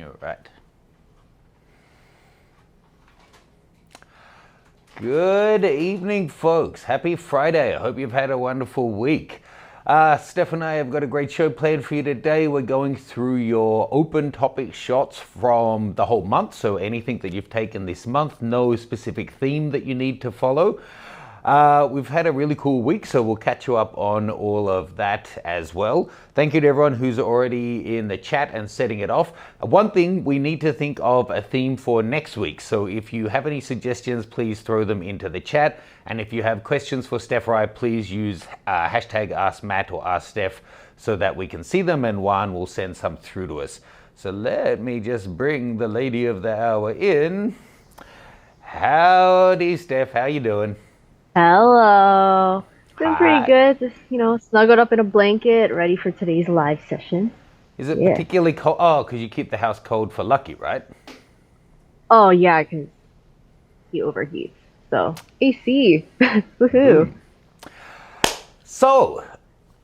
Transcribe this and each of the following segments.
All right. Good evening, folks. Happy Friday. I hope you've had a wonderful week. Steph and I have got a great show planned for you today. We're going through your open topic shots from the whole month. So anything that you've taken this month, no specific theme that you need to follow. We've had a really cool week, so we'll catch you up on all of that as well. Thank you to everyone who's already in the chat and setting it off. One thing, we need to think of a theme for next week. So if you have any suggestions, please throw them into the chat. And if you have questions for Steph or I, please use hashtag AskMatt or AskSteph so that we can see them and Juan will send some through to us. So let me just bring the lady of the hour in. Howdy, Steph. How you doing? Hello. Doing pretty Hi. good. Just, snuggled up in a blanket, ready for today's live session. Is it Yeah. particularly cold? Oh, because you keep the house cold for Lucky, right? Oh yeah, because he overheats. So AC. Woohoo. So,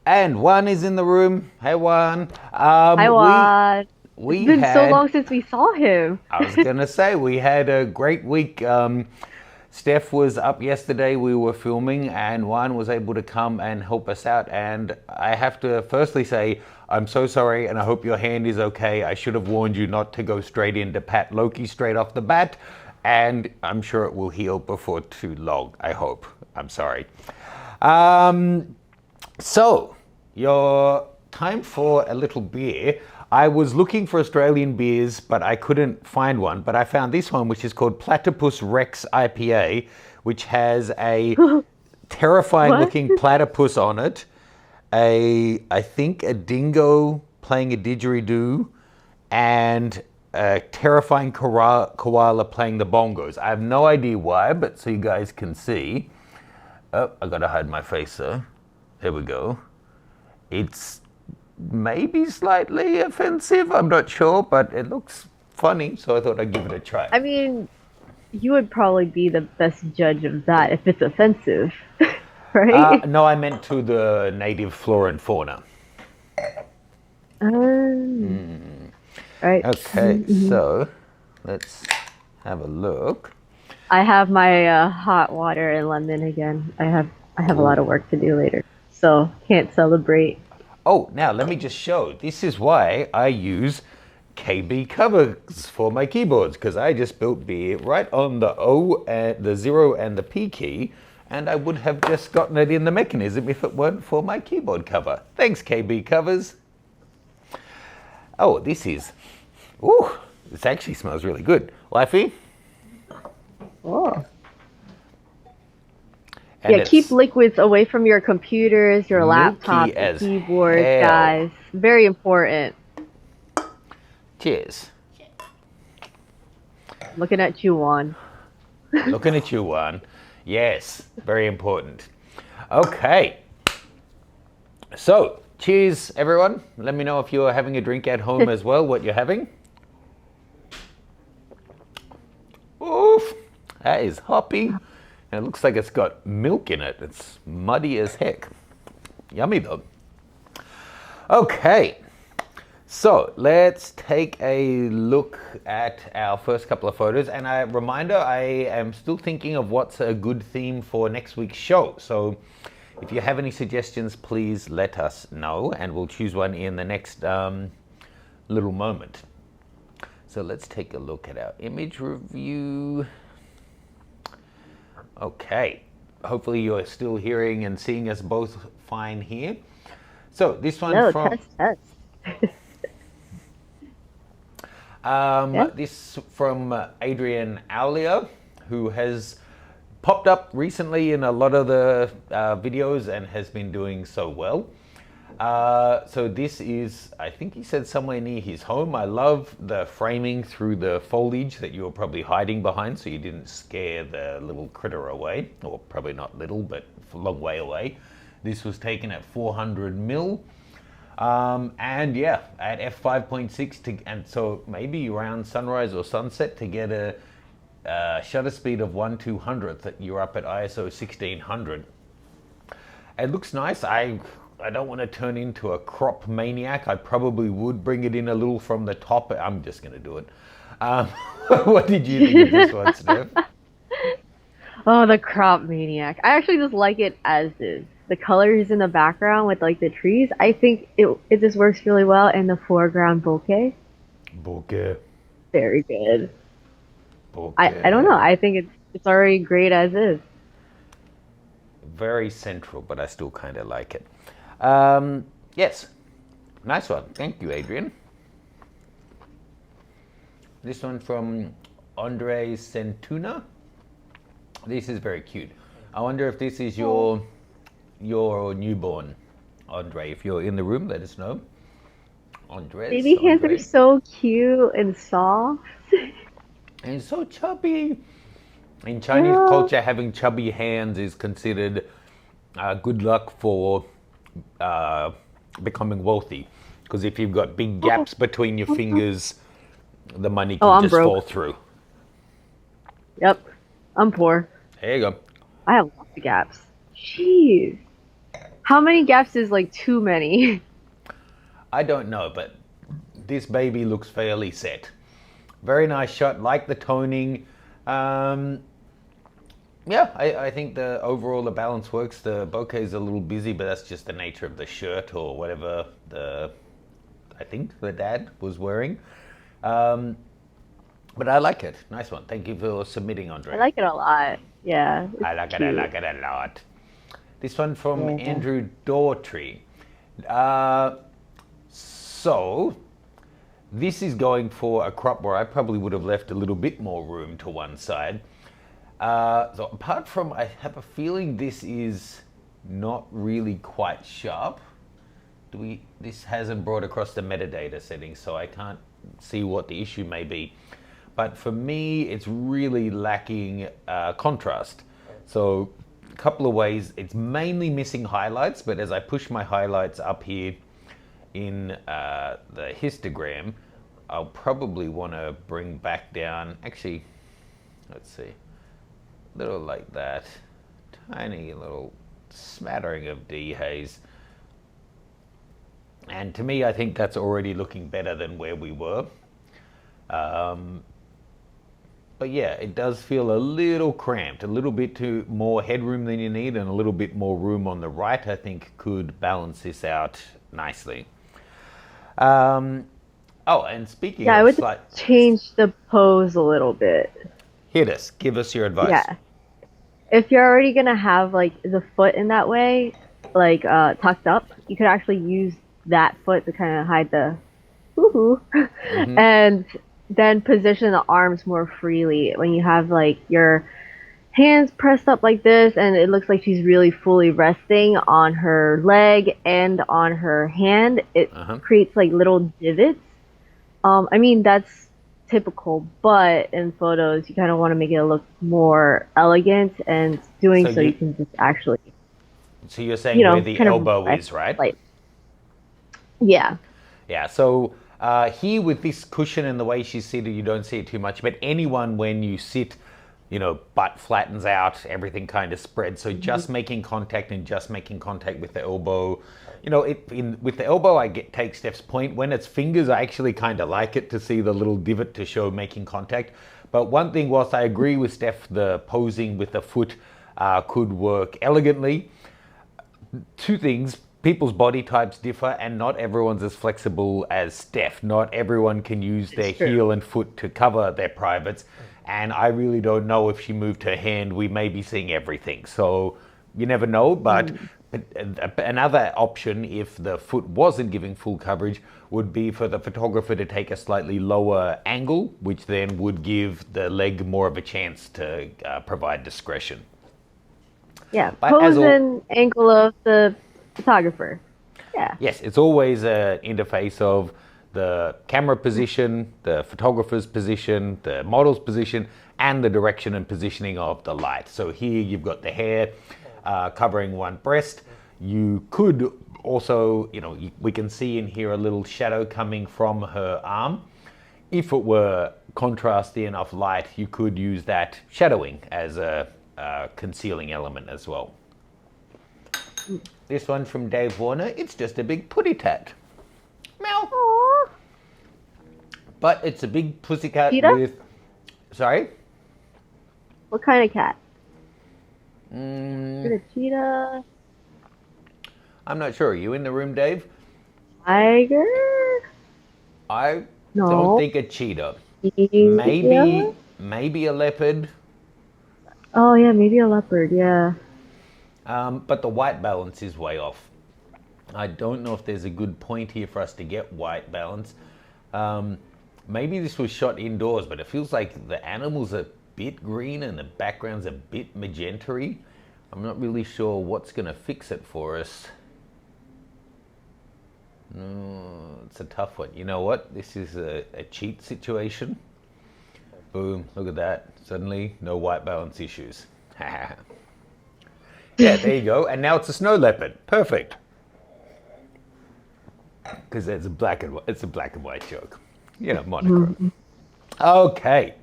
and Juan is in the room. Hey, Juan. Hi Juan. It's We been so had. long since we saw him. I was gonna say we had a great week. Steph was up yesterday. We were filming, and Juan was able to come and help us out. And I have to firstly say I'm so sorry, and I hope your hand is okay. I should have warned you not to go straight into Pat Loki straight off the bat, and I'm sure it will heal before too long. I hope. I'm sorry. So, your time for a little beer. I was looking for Australian beers, but I couldn't find one. But I found this one, which is called Platypus Rex IPA, which has a terrifying What? looking platypus on it. I think a dingo playing a didgeridoo, and a terrifying koala playing the bongos. I have no idea why, but so you guys can see. Oh, I gotta hide my face though. There we go. It's maybe slightly offensive, I'm not sure, but it looks funny, so I thought I'd give it a try. I mean, you would probably be the best judge of that if it's offensive, right? No, I meant to the native flora and fauna. Right. Okay, so let's have a look. I have my hot water and lemon again. I have a lot of work to do later, so can't celebrate. Oh, now let me just show. This is why I use KB covers for my keyboards, because I just built beer right on the O and the 0 and the P key, and I would have just gotten it in the mechanism if it weren't for my keyboard cover. Thanks, KB covers. Oh, ooh, this actually smells really good. Wifey? Oh. And Yeah, keep it's liquids away from your computers, your laptops, milky your as keyboards, hell. guys. Very important. Cheers. Looking at you, Juan. Looking at you, Juan. Yes, very important. Okay. So, cheers, everyone. Let me know if you're having a drink at home as well, what you're having. Oof, that is hoppy. And it looks like it's got milk in it. It's muddy as heck. Yummy though. Okay, so let's take a look at our first couple of photos. And a reminder, I am still thinking of what's a good theme for next week's show. So if you have any suggestions, please let us know and we'll choose one in the next little moment. So let's take a look at our image review. Okay, hopefully you're still hearing and seeing us both fine here. So this one No, from test. Yeah. this from Adrian Aulia, who has popped up recently in a lot of the videos and has been doing so well. So this is, I think he said somewhere near his home. I love the framing through the foliage that you were probably hiding behind so you didn't scare the little critter away, or probably not little, but a long way away. This was taken at 400 mil. And yeah, at f5.6 and so maybe around sunrise or sunset to get a shutter speed of 1/200th, that you're up at ISO 1600. It looks nice. I I don't want to turn into a crop maniac. I probably would bring it in a little from the top. I'm just going to do it. Um, what did you think of this one, Steph? Oh, the crop maniac. I actually just like it as is. The colors in the background with like the trees, I think it just works really well. And the foreground bokeh, Bokeh. very good. I don't know. Bokeh. I think it's already great as is. Very central, but I still kind of like it. Yes, nice one. Thank you, Adrian. This one from Andre Centuna. This is very cute. I wonder if this is your newborn, Andre. If you're in the room, let us know. Baby hands are Andre. so cute and soft. And so chubby. In Chinese Yeah. culture, having chubby hands is considered good luck for becoming wealthy. Because if you've got big gaps between your fingers, the money Oh, can I'm just fall broke. through. Yep. I'm poor. There you go. I have lots of gaps. Jeez. How many gaps is like too many? I don't know, but this baby looks fairly set. Very nice shot, like the toning. Um, yeah, I think the balance works. The bokeh is a little busy, but that's just the nature of the shirt or whatever I think the dad was wearing. Um, but I like it. Nice one. Thank you for submitting, I Andre. like it a lot. Yeah, I it's like it. I cute. like it a lot. This one from Yeah. Andrew Daughtry. Uh, so this is going for a crop where I probably would have left a little bit more room to one side. So apart from, I have a feeling this is not really quite sharp. This hasn't brought across the metadata settings, so I can't see what the issue may be. But for me, it's really lacking contrast. So a couple of ways. It's mainly missing highlights, but as I push my highlights up here in the histogram, I'll probably want to bring back down, actually, let's see, a little like that, tiny little smattering of dehaze. And to me, I think that's already looking better than where we were. But yeah, it does feel a little cramped, a little bit too more headroom than you need, and a little bit more room on the right, I think could balance this out nicely. Oh, and speaking Yeah, I of would just slight, change the pose a little bit. hit us, give us your advice. Yeah. If you're already gonna have like the foot in that way, like tucked up, you could actually use that foot to kind of hide the woohoo, and then position the arms more freely when you have like your hands pressed up like this, and it looks like she's really fully resting on her leg and on her hand. It creates like little divots. I mean that's typical, but in photos you kind of want to make it look more elegant, and So doing so you you, can just actually, so you're saying where the kind of elbow rest, is, right? like yeah. Yeah, so here with this cushion and the way she's seated, you don't see it too much. But anyone, when you sit, butt flattens out, everything kind of spreads. So just making contact and just making contact with the elbow. With the elbow, take Steph's point. When it's fingers, I actually kind of like it to see the little divot to show making contact. But one thing, whilst I agree with Steph, the posing with the foot could work elegantly. Two things. People's body types differ, and not everyone's as flexible as Steph. Not everyone can use their It's true. heel and foot to cover their privates. And I really don't know if she moved her hand, we may be seeing everything. So you never know. But another option, if the foot wasn't giving full coverage, would be for the photographer to take a slightly lower angle, which then would give the leg more of a chance to provide discretion. Yeah, But as pose all, and angle of the photographer. Yeah. Yes, it's always an interface of the camera position, the photographer's position, the model's position, and the direction and positioning of the light. So here you've got the hair covering one breast. You could also, we can see in here a little shadow coming from her arm. If it were contrasty enough light, you could use that shadowing as a concealing element as well. This one from Dave Warner. It's just a big putty tat. Meow. Aww. But it's a big pussycat Cheetah? with... Sorry? What kind of cat? Mm, Is it a cheetah? I'm not sure. Are you in the room, Dave? Tiger? I No. don't think a cheetah. Yeah. Maybe a leopard. Oh yeah, maybe a leopard. Yeah. But the white balance is way off. I don't know if there's a good point here for us to get white balance. Maybe this was shot indoors, but it feels like the animal's a bit green and the background's a bit magenta-y. I'm not really sure what's going to fix it for us. No, it's a tough one. You know what? This is a cheat situation. Boom, look at that. Suddenly, no white balance issues. Yeah, there you go. And now it's a snow leopard. Perfect. Because it's a black and white joke. You know, monochrome. Okay.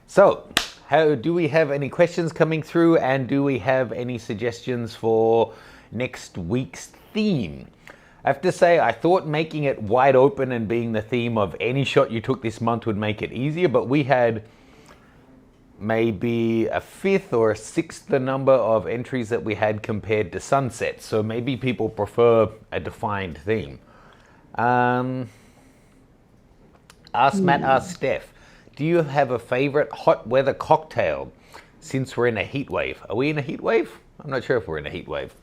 So, how do we have any questions coming through, and do we have any suggestions for next week's theme? I have to say, I thought making it wide open and being the theme of any shot you took this month would make it easier, but we had maybe a fifth or a sixth the number of entries that we had compared to sunsets. So maybe people prefer a defined theme. Matt asked Steph, do you have a favorite hot weather cocktail since we're in a heat wave? Are we in a heat wave? I'm not sure if we're in a heat wave.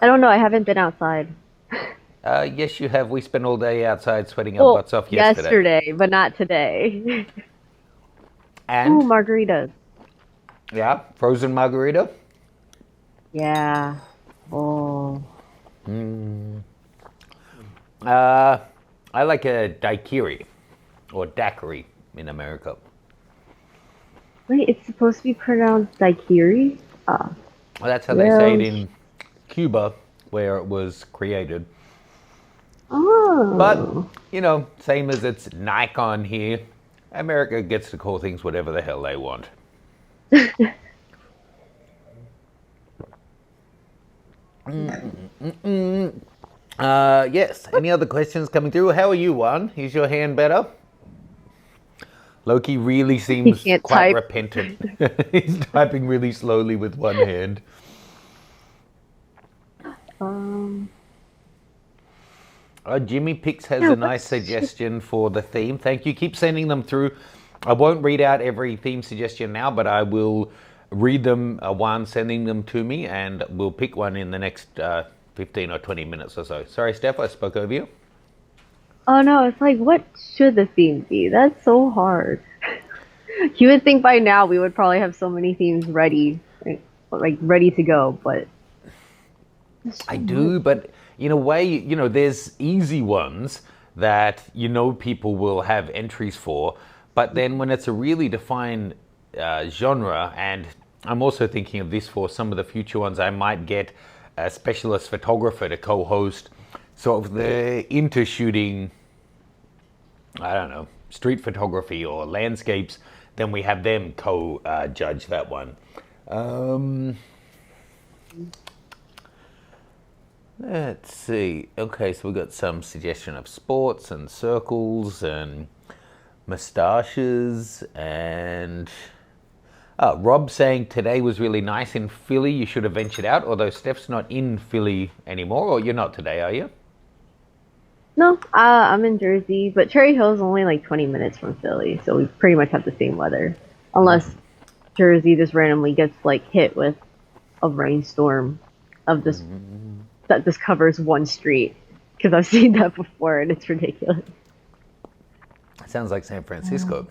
I don't know. I haven't been outside. Yes, you have. We spent all day outside sweating our butts off yesterday, but not today. And Ooh, margaritas. Yeah, frozen margarita. Yeah. Oh. I like a daiquiri or daiquiri in America. Wait, it's supposed to be pronounced daiquiri? Well, that's how they say it in Cuba, where it was created. Oh. But, you know, same as it's Nikon here, America gets to call things whatever the hell they want. Yes, any other questions coming through? How are you, Juan? Is your hand better? Loki really seems quite type. repentant. He's typing really slowly with one hand. Jimmy Pix has a nice suggestion for the theme. Thank you. Keep sending them through. I won't read out every theme suggestion now, but I will read them, one sending them to me, and we'll pick one in the next 15 or 20 minutes or so. Sorry, Steph, I spoke over you. Oh no, it's like, what should the theme be? That's so hard. You would think by now we would probably have so many themes ready, like ready to go, but... I do, but in a way, you know, there's easy ones that you know people will have entries for, but then when it's a really defined genre, and I'm also thinking of this for some of the future ones, I might get a specialist photographer to co-host, sort of the into shooting, I don't know, street photography or landscapes, then we have them co-judge that one. Let's see. Okay, so we've got some suggestion of sports and circles and moustaches, and Rob saying today was really nice in Philly. You should have ventured out, although Steph's not in Philly anymore. Or you're not today, are you? No, I'm in Jersey, but Cherry Hill is only like 20 minutes from Philly, so we pretty much have the same weather. Unless Jersey just randomly gets like hit with a rainstorm of this that just covers one street, because I've seen that before and it's ridiculous. Sounds like San Francisco.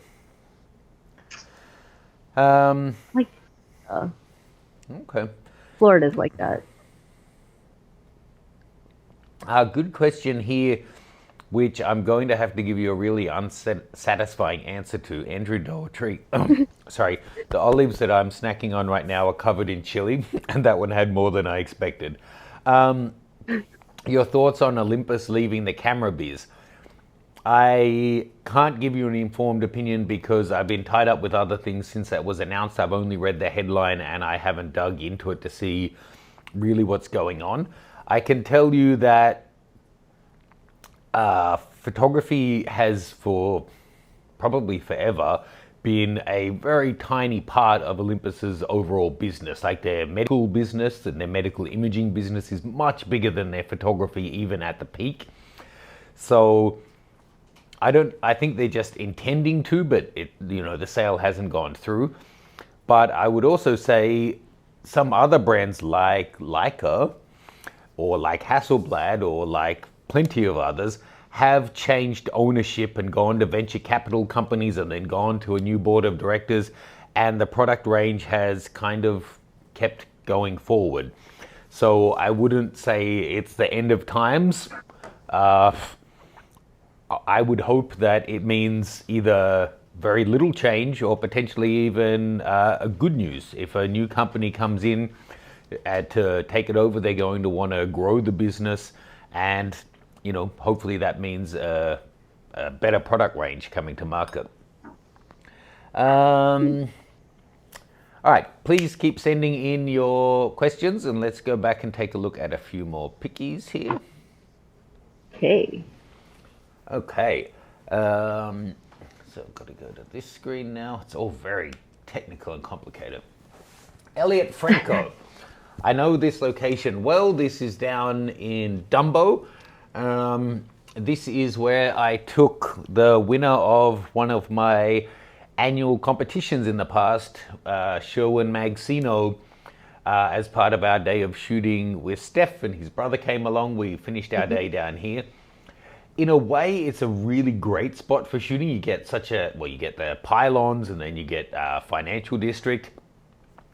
Like, Okay. Florida's like that. Good question here, which I'm going to have to give you a really unsatisfying answer to. Andrew Doherty, sorry, the olives that I'm snacking on right now are covered in chili, and that one had more than I expected. Your thoughts on Olympus leaving the camera biz? I can't give you an informed opinion because I've been tied up with other things since that was announced. I've only read the headline and I haven't dug into it to see really what's going on. I can tell you that photography has for probably forever been a very tiny part of Olympus's overall business. Like their medical business and their medical imaging business is much bigger than their photography, even at the peak. So I think they're just intending to, but the sale hasn't gone through. But I would also say some other brands like Leica or like Hasselblad or like plenty of others have changed ownership and gone to venture capital companies and then gone to a new board of directors, and the product range has kind of kept going forward. So I wouldn't say it's the end of times. I would hope that it means either very little change or potentially even a good news. If a new company comes in to take it over, they're going to want to grow the business, and hopefully that means a better product range coming to market. All right, please keep sending in your questions, and let's go back and take a look at a few more pickies here. Okay, so I've got to go to this screen now. It's all very technical and complicated. Elliot Franco. I know this location well. This is down in Dumbo. This is where I took the winner of one of my annual competitions in the past, Sherwin Magsino, as part of our day of shooting with Steph, and his brother came along. We finished our day down here. In a way, it's a really great spot for shooting. You get you get the pylons, and then you get Financial District.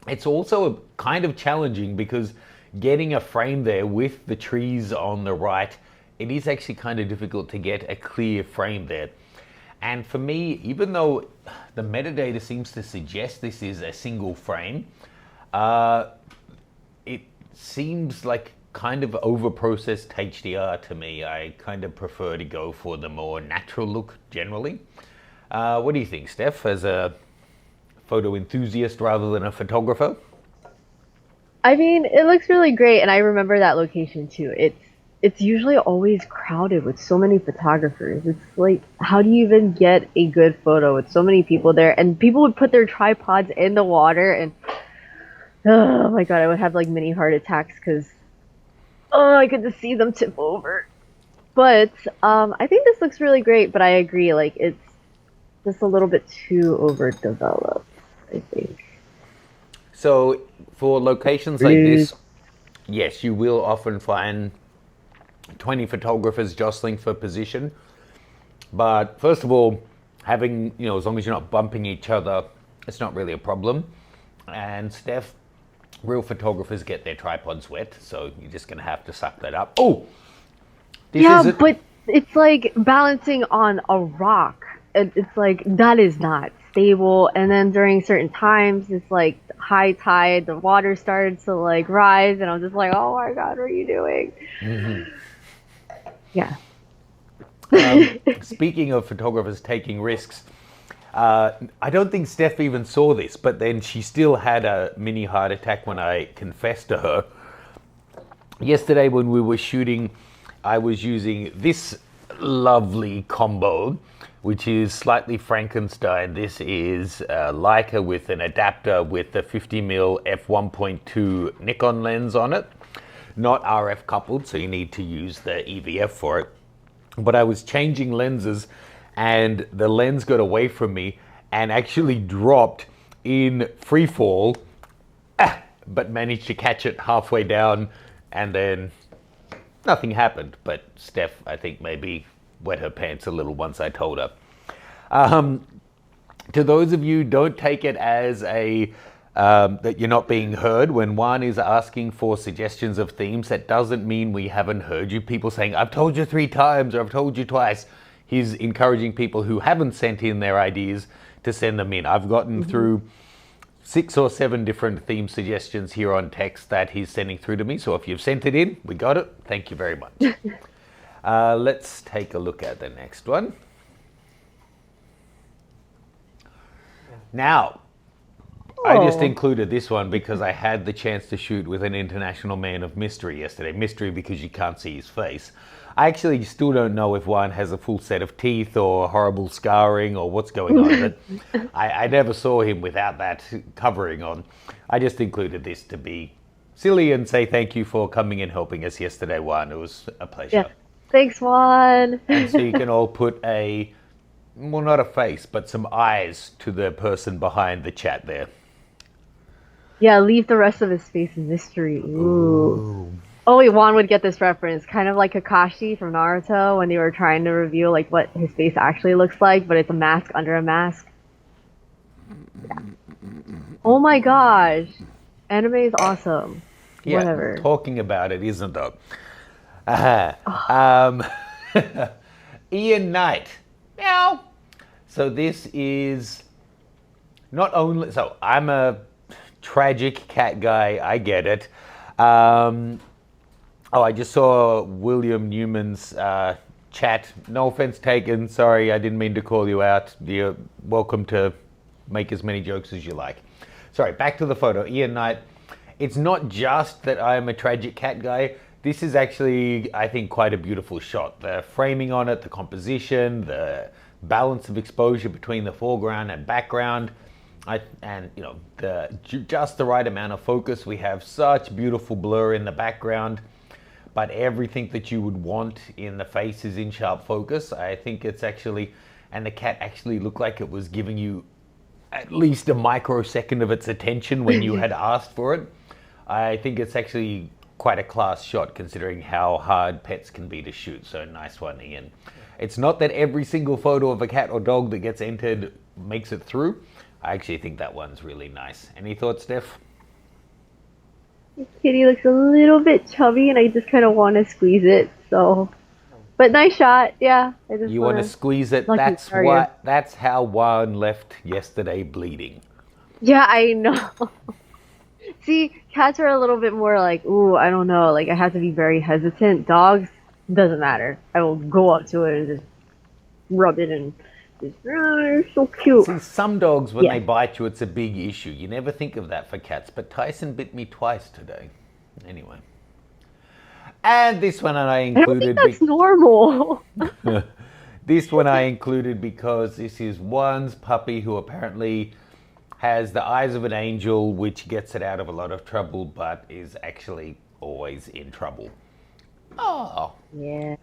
It's also kind of challenging because getting a frame there with the trees on the right, it is actually kind of difficult to get a clear frame there. And for me, even though the metadata seems to suggest this is a single frame, it seems like kind of over-processed HDR to me. I kind of prefer to go for the more natural look generally. What do you think, Steph, as a photo enthusiast rather than a photographer? I mean, it looks really great, and I remember that location too. It's usually always crowded with so many photographers. It's like, how do you even get a good photo with so many people there? And people would put their tripods in the water, and oh my god, I would have like mini heart attacks because I could just see them tip over. But I think this looks really great. But I agree, like it's just a little bit too overdeveloped, I think. So for locations like this, yes, you will often find 20 photographers jostling for position. But first of all, having, as long as you're not bumping each other, it's not really a problem. And Steph, real photographers get their tripods wet, so you're just going to have to suck that up. Oh! But it's like balancing on a rock. It's like, that is not stable. And then during certain times, it's like high tide, the water started to like rise, and I'm just like, oh my god, what are you doing? Mm-hmm. Yeah. Speaking of photographers taking risks, I don't think Steph even saw this, but then she still had a mini heart attack when I confessed to her. Yesterday when we were shooting, I was using this lovely combo, which is slightly Frankenstein. This is Leica with an adapter with the 50mm f1.2 Nikon lens on it. Not RF coupled, so you need to use the EVF for it. But I was changing lenses, and the lens got away from me and actually dropped in free fall, but managed to catch it halfway down, and then nothing happened. But Steph, I think, maybe wet her pants a little once I told her. To those of you, don't take it as that you're not being heard. When Juan is asking for suggestions of themes, that doesn't mean we haven't heard you. People saying, I've told you 3 times, or I've told you twice. He's encouraging people who haven't sent in their ideas to send them in. I've gotten through 6 or 7 different theme suggestions here on text that he's sending through to me. So if you've sent it in, we got it. Thank you very much. Let's take a look at the next one. Now, I just Oh. included this one because I had the chance to shoot with an international man of mystery yesterday. Mystery because you can't see his face. I actually still don't know if one has a full set of teeth or horrible scarring or what's going on, but I never saw him without that covering on. I just included this to be silly and say thank you for coming and helping us yesterday, Juan. It was a pleasure. Yeah. Thanks, Juan. And so you can all put well, not a face, but some eyes to the person behind the chat there. Yeah, leave the rest of his face a mystery. Ooh. Only Juan would get this reference, kind of like Kakashi from Naruto when they were trying to reveal like what his face actually looks like, but it's a mask under a mask. Oh my gosh, anime is awesome. Yeah, Whatever. talking about it, isn't it? Um, Ian Knight. Meow. So this is not only. So I'm a tragic cat guy. I get it. I just saw William Newman's chat. No offense taken. Sorry, I didn't mean to call you out. You're welcome to make as many jokes as you like. Sorry, back to the photo. Ian Knight. It's not just that I'm a tragic cat guy. This is actually, I think, quite a beautiful shot. The framing on it, the composition, the balance of exposure between the foreground and background, and you know, just the right amount of focus. We have such beautiful blur in the background, but everything that you would want in the face is in sharp focus. I think it's actually, and the cat actually looked like it was giving you at least a microsecond of its attention when you had asked for it. I think it's actually quite a class shot considering how hard pets can be to shoot. So nice one, Ian. It's not that every single photo of a cat or dog that gets entered makes it through. I actually think that one's really nice. Any thoughts, Steph? Kitty looks a little bit chubby, and I just kind of want to squeeze it. So, but nice shot. Yeah, I just You want to squeeze it? Lucky That's for you. what. That's how Juan left yesterday bleeding. Yeah, I know. See, cats are a little bit more like, ooh, I don't know. Like, I have to be very hesitant. Dogs, doesn't matter. I will go up to it and just rub it and just, oh, you're so cute. See, some dogs, when Yeah. they bite you, it's a big issue. You never think of that for cats, but Tyson bit me twice today. Anyway. And this one I I don't think included. that's normal. This one I included because this is Juan's puppy who apparently has the eyes of an angel, which gets it out of a lot of trouble, but is actually always in trouble. Oh. Yeah.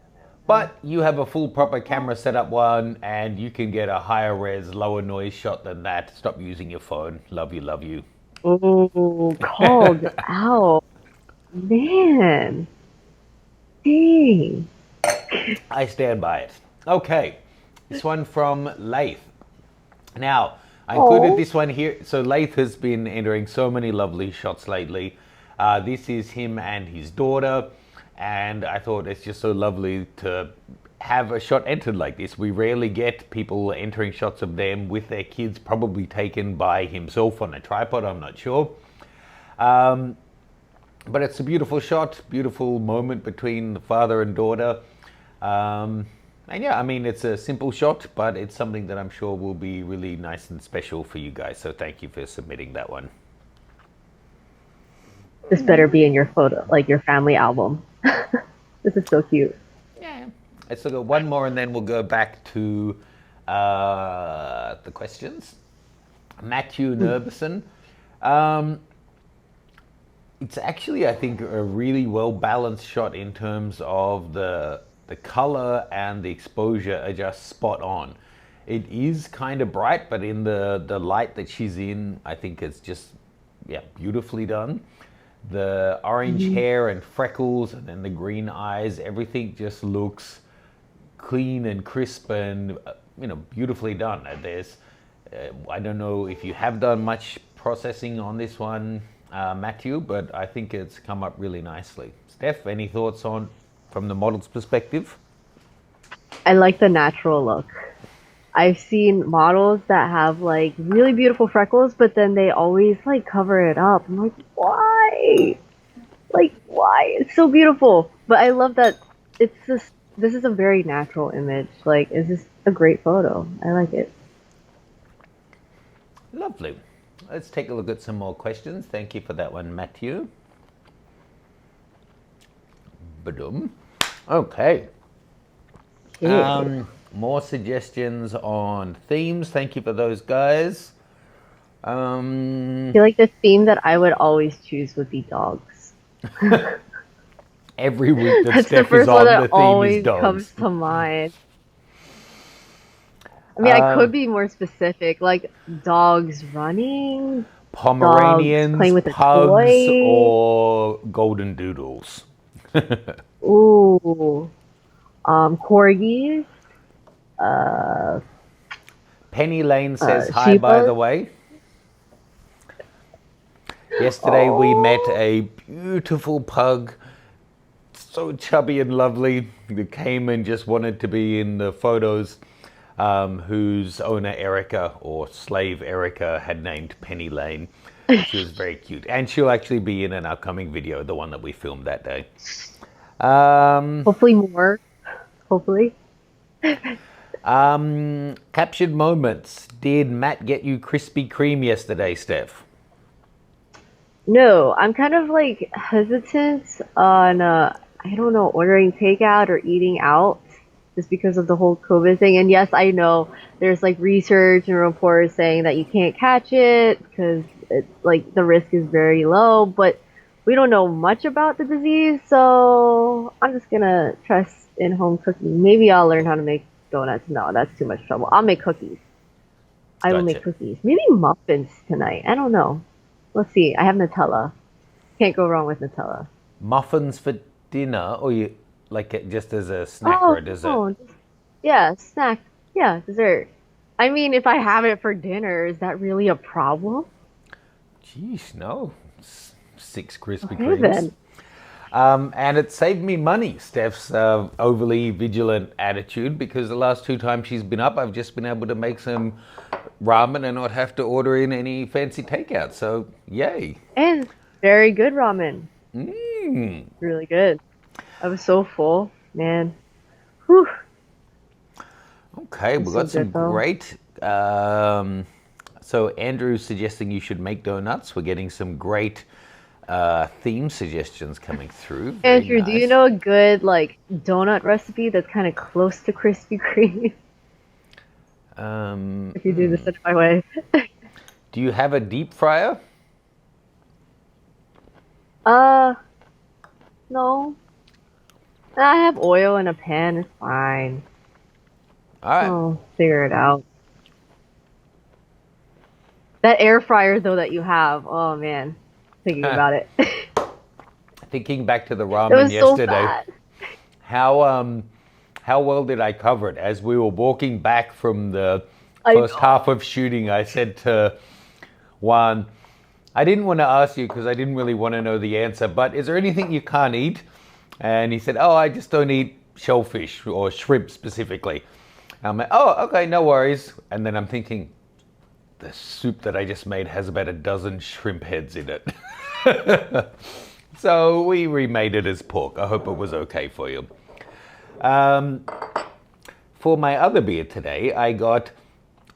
But you have a full proper camera setup, Juan, and you can get a higher res, lower noise shot than that. Stop using your phone. Love you, love you. Oh, called out. Man. Dang. I stand by it. Okay, this one from Laith. Now, I included Aw. this one here. So Laith has been entering so many lovely shots lately. This is him and his daughter, and I thought it's just so lovely to have a shot entered like this. We rarely get people entering shots of them with their kids, probably taken by himself on a tripod, I'm not sure. But it's a beautiful shot, beautiful moment between the father and daughter. And yeah, I mean, it's a simple shot, but it's something that I'm sure will be really nice and special for you guys. So thank you for submitting that one. This better be in your photo, like your family album. This is so cute. Let's look at one more and then we'll go back to the questions. Matthew Nervison. It's actually, I think, a really well balanced shot in terms of the color and the exposure are just spot on. It is kind of bright, but in the light that she's in, I think it's just, yeah, beautifully done. The orange hair and freckles and then the green eyes, everything just looks clean and crisp and, beautifully done. There's, I don't know if you have done much processing on this one, Matthew, but I think it's come up really nicely. Steph, any thoughts on from the model's perspective? I like the natural look. I've seen models that have like really beautiful freckles, but then they always like cover it up. I'm like, why? Like, why? It's so beautiful. But I love that it's just, this is a very natural image. Like, it's just a great photo. I like it. Lovely. let's take a look at some more questions. Thank you for that one, Matthew. Badum. Okay. More suggestions on themes. Thank you for those, guys. I feel like the theme that I would always choose would be dogs. Every week that That's the Steph is first on, one the that theme is always dogs. comes to mind. I mean, I could be more specific, like dogs running, Pomeranians, dogs playing with a pugs, toy. or golden doodles. Ooh, corgis, Penny Lane says hi, by Shebas. the way. Yesterday we met a beautiful pug, so chubby and lovely, who came and just wanted to be in the photos, whose owner Erica, or slave Erica, had named Penny Lane. She was very cute. And she'll actually be in an upcoming video, the one that we filmed that day. Hopefully more. Hopefully. Captured moments. Did Matt get you Krispy Kreme yesterday, Steph? No, I'm kind of like hesitant on I don't know, ordering takeout or eating out just because of the whole COVID thing. And yes, I know there's like research and reports saying that you can't catch it because it's like the risk is very low, but we don't know much about the disease, so I'm just gonna trust in home cooking. Maybe I'll learn how to make donuts. No, that's too much trouble. I'll make cookies. I will make Gotcha. cookies. Maybe muffins tonight. I don't know. Let's see. I have Nutella. Can't go wrong with Nutella. Muffins for dinner, or you like it just as a snack or a dessert? No, yeah, snack. Yeah, dessert. I mean, if I have it for dinner, is that really a problem? Jeez, no. 6 Krispy Okay, Kremes. then. And it saved me money, Steph's overly vigilant attitude, because the last 2 times she's been up, I've just been able to make some ramen and not have to order in any fancy takeout. So, yay. And very good ramen. Mm. Really good. I was so full, man. Whew. Okay, we've so got some good, though. great. So Andrew's suggesting you should make donuts. We're getting some great theme suggestions coming through. Very Andrew, do you nice. know a good like donut recipe that's kind of close to Krispy Kreme? If you do this in my way. Do you have a deep fryer? No. I have oil in a pan. It's fine. All right. I'll figure it out. That air fryer though that you have, oh man, thinking about it. Thinking back to the It ramen was so yesterday, fat. how well did I cover it? As we were walking back from the I first know. half of shooting, I said to Juan, I didn't want to ask you because I didn't really want to know the answer, but is there anything you can't eat? And he said, oh, I just don't eat shellfish or shrimp specifically. I'm like, oh, okay, no worries. And then I'm thinking, the soup that I just made has about a dozen shrimp heads in it. So we remade it as pork. I hope it was okay for you. For my other beer today, I got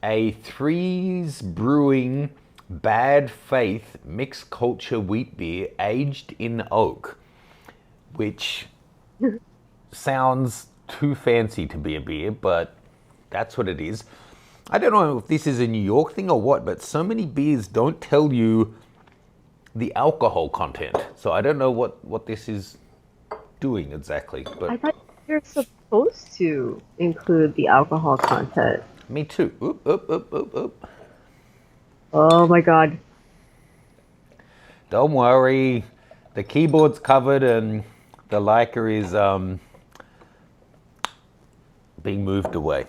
a Threes Brewing Bad Faith Mixed Culture Wheat Beer aged in oak, which sounds too fancy to be a beer, but that's what it is. I don't know if this is a New York thing or what, but so many beers don't tell you the alcohol content. So I don't know what this is doing exactly, I but thought you're supposed to include the alcohol content. me too. Oop, oop, oop, oop, oop. Oh my god. Don't worry, the keyboard's covered and the Leica is being moved away.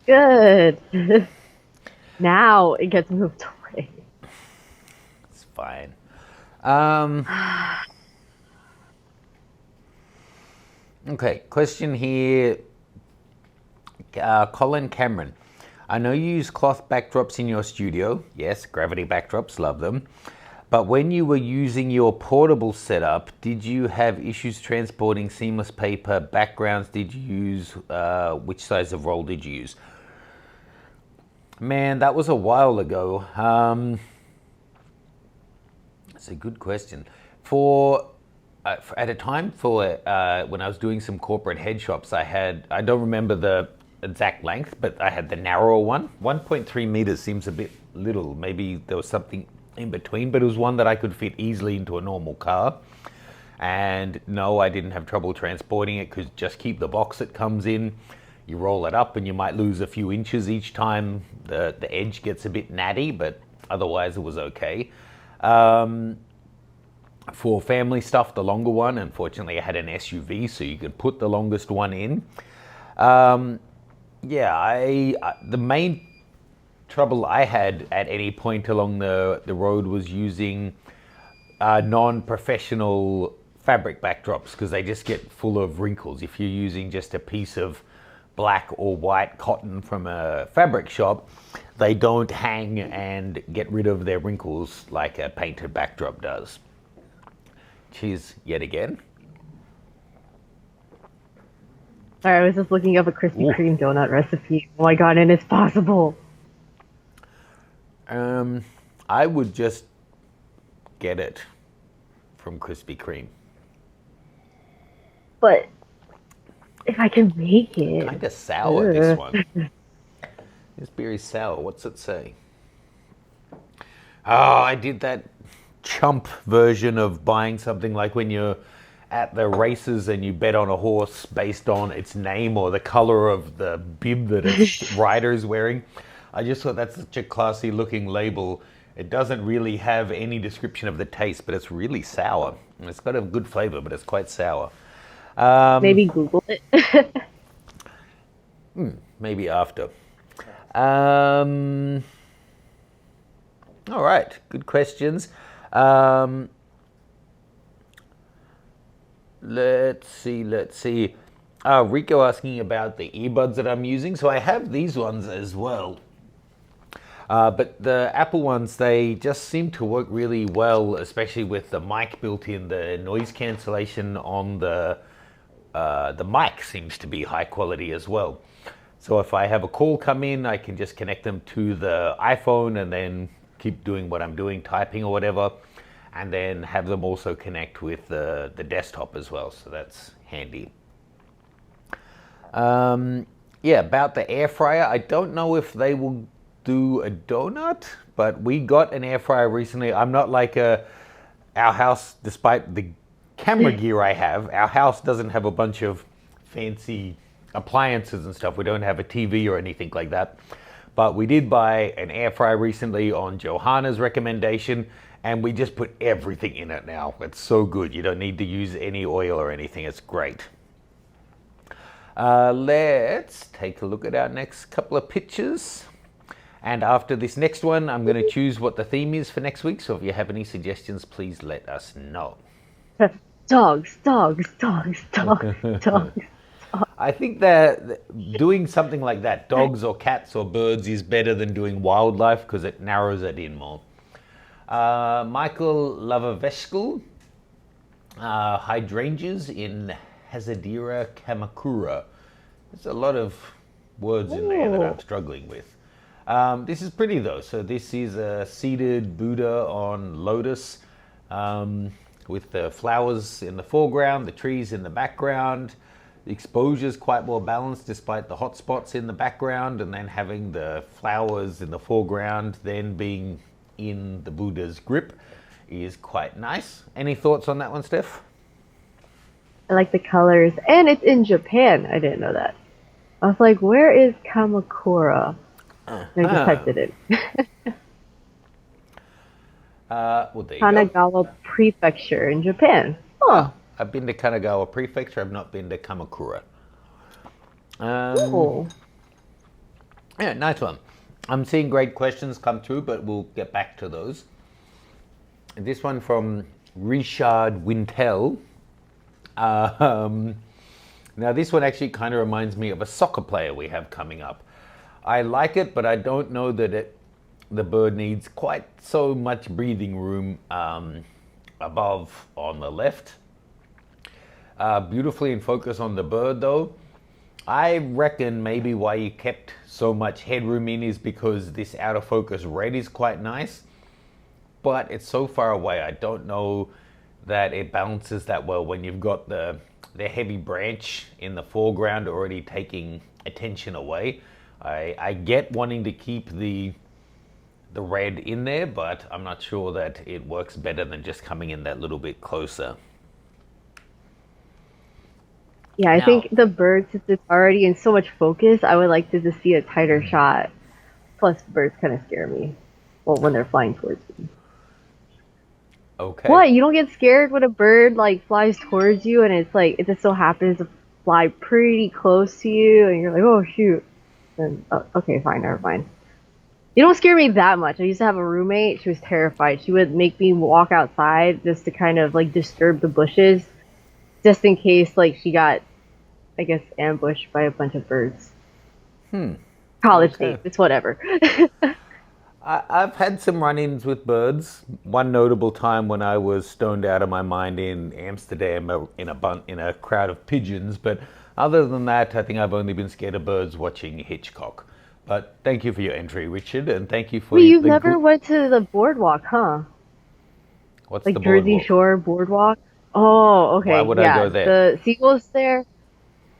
Good. Now it gets moved away. It's fine. Okay, question here. Colin Cameron. I know you use cloth backdrops in your studio. Yes, gravity backdrops, love them. But when you were using your portable setup, did you have issues transporting seamless paper backgrounds? Did you use, which size of roll did you use? Man, that was a while ago. That's a good question. At a time when I was doing some corporate head shops, I don't remember the exact length, but I had the narrower one. 1.3 meters seems a bit little. Maybe there was something in between, but it was one that I could fit easily into a normal car. And no, I didn't have trouble transporting it because just keep the box it comes in. You roll it up and you might lose a few inches each time. The edge gets a bit natty, but otherwise it was okay. For family stuff, the longer one, unfortunately I had an SUV, so you could put the longest one in. The main trouble I had at any point along the road was using non-professional fabric backdrops because they just get full of wrinkles. If you're using just a piece of black or white cotton from a fabric shop, they don't hang and get rid of their wrinkles like a painted backdrop does. Cheers yet again. Sorry, I was just looking up a Krispy Kreme donut recipe. Oh my god, and it's possible. I would just get it from Krispy Kreme. But if I can make it. Kind of sour, this one. This beer is sour. What's it say? Oh, I did that chump version of buying something like when you're at the races and you bet on a horse based on its name or the color of the bib that its rider is wearing. I just thought that's such a classy looking label. It doesn't really have any description of the taste, but it's really sour. And it's got a good flavor, but it's quite sour. Maybe Google it. Maybe after. All right, good questions. Let's see. Rico asking about the earbuds that I'm using. So I have these ones as well. But the Apple ones, they just seem to work really well, especially with the mic built in. The noise cancellation on the mic seems to be high quality as well. So if I have a call come in, I can just connect them to the iPhone and then keep doing what I'm doing, typing or whatever, and then have them also connect with the desktop as well. So that's handy. About the air fryer, I don't know if they will do a donut, but we got an air fryer recently. I'm not like our house, despite the camera gear I have, our house doesn't have a bunch of fancy appliances and stuff. We don't have a TV or anything like that. But we did buy an air fryer recently on Johanna's recommendation, and we just put everything in it now. It's so good. You don't need to use any oil or anything. It's great. Let's take a look at our next couple of pictures. And after this next one, I'm going to choose what the theme is for next week. So if you have any suggestions, please let us know. Dogs, dogs, dogs, dogs, dogs. I think that doing something like that, dogs or cats or birds, is better than doing wildlife because it narrows it in more. Michael Lavaveshkul, hydrangeas in Hazadira Kamakura. There's a lot of words in there that I'm struggling with. This is pretty though. So this is a seated Buddha on lotus with the flowers in the foreground, the trees in the background. The exposure is quite well balanced despite the hot spots in the background, and then having the flowers in the foreground then being in the Buddha's grip is quite nice. Any thoughts on that one, Steph? I like the colors, and it's in Japan. I didn't know that. I was like, where is Kamakura? I just typed it in. Well, there you Kanagawa go. Prefecture in Japan. Oh. I've been to Kanagawa Prefecture. I've not been to Kamakura. Cool. Yeah, nice one. I'm seeing great questions come through, but we'll get back to those. This one from Richard Wintel. Now, this one actually kind of reminds me of a soccer player we have coming up. I like it, but I don't know that the bird needs quite so much breathing room above on the left. Beautifully in focus on the bird though. I reckon maybe why you kept so much headroom in is because this out of focus red is quite nice, but it's so far away. I don't know that it balances that well when you've got the heavy branch in the foreground already taking attention away. I get wanting to keep the red in there, but I'm not sure that it works better than just coming in that little bit closer. Yeah, I Now, think the bird, since it's already in so much focus, I would like to just see a tighter shot. Plus, birds kind of scare me. Well, when they're flying towards me. okay. What? You don't get scared when a bird like flies towards you and it's like it just so happens to fly pretty close to you and you're like, oh shoot. Then okay, fine, never mind. You don't scare me that much. I used to have a roommate. She was terrified. She would make me walk outside just to kind of like disturb the bushes, just in case like she got, I guess, ambushed by a bunch of birds. College Okay. days, it's whatever. I've had some run-ins with birds. One notable time when I was stoned out of my mind in Amsterdam in a crowd of pigeons. But other than that, I think I've only been scared of birds watching Hitchcock. But thank you for your entry, Richard, and thank you for Wait, you've the never good. went to the boardwalk, huh? What's the Like Jersey boardwalk? Shore boardwalk? Oh, Why okay, would I yeah. go there? The seagulls there.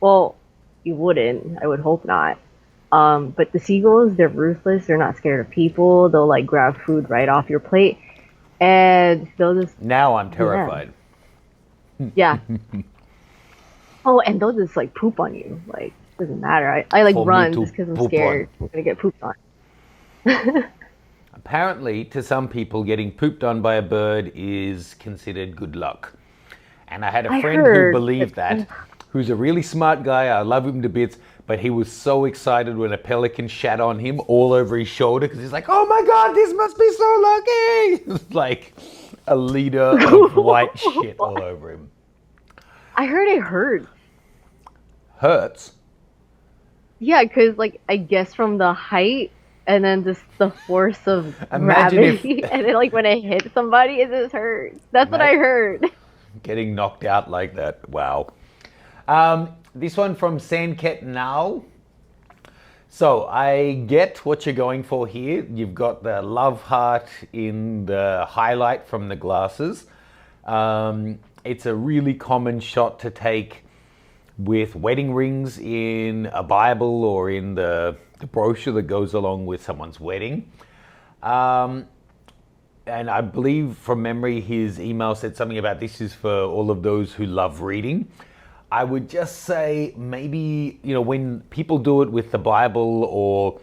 Well, you wouldn't. I would hope not. But the seagulls, they're ruthless. They're not scared of people. They'll like grab food right off your plate, and they'll just Now I'm yeah, terrified. yeah. Oh, and they'll just like poop on you. Like doesn't matter. I like For me run to just because I'm poop on. scared I'm gonna get pooped on. Apparently, to some people, getting pooped on by a bird is considered good luck. And I had a I friend who heard, but believed that, who's a really smart guy. I love him to bits, but he was so excited when a pelican shat on him all over his shoulder because he's like, "Oh my God, this must be so lucky!" It's like a liter of white shit all over him. I heard it hurts. Hurts. Yeah, because like I guess from the height and then just the force of Imagine if gravity, and then like when it hits somebody, it just hurts. That's what ma- I heard. getting knocked out like that. Wow. This one from Sanket now. So I get what you're going for here. You've got the love heart in the highlight from the glasses. It's a really common shot to take with wedding rings in a Bible or in the brochure that goes along with someone's wedding. And I believe from memory his email said something about this is for all of those who love reading. I would just say maybe, when people do it with the Bible or,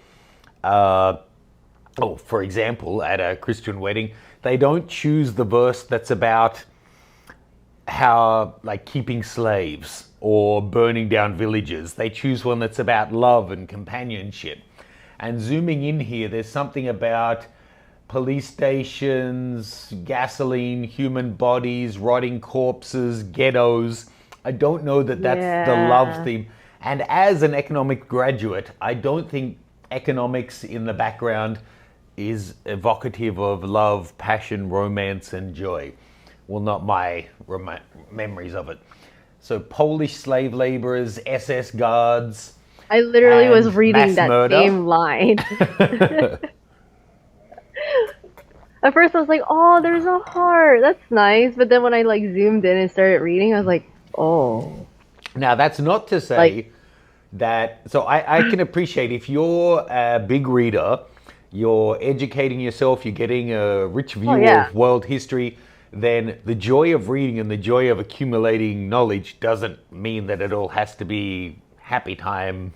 for example, at a Christian wedding, they don't choose the verse that's about how, like, keeping slaves or burning down villages. They choose one that's about love and companionship. And zooming in here, there's something about police stations, gasoline, human bodies, rotting corpses, ghettos. I don't know that that's the love Yeah. theme. And as an economic graduate, I don't think economics in the background is evocative of love, passion, romance, and joy. Well, not my memories of it. So Polish slave laborers, SS guards, I literally was and reading mass that murder. same line. At first I was like, "Oh, there's a heart. That's nice." But then when I like zoomed in and started reading, I was like, "Oh." Now, that's not to Like, say that, so I can appreciate if you're a big reader, you're educating yourself, you're getting a rich oh view yeah. of world history, then the joy of reading and the joy of accumulating knowledge doesn't mean that it all has to be happy time,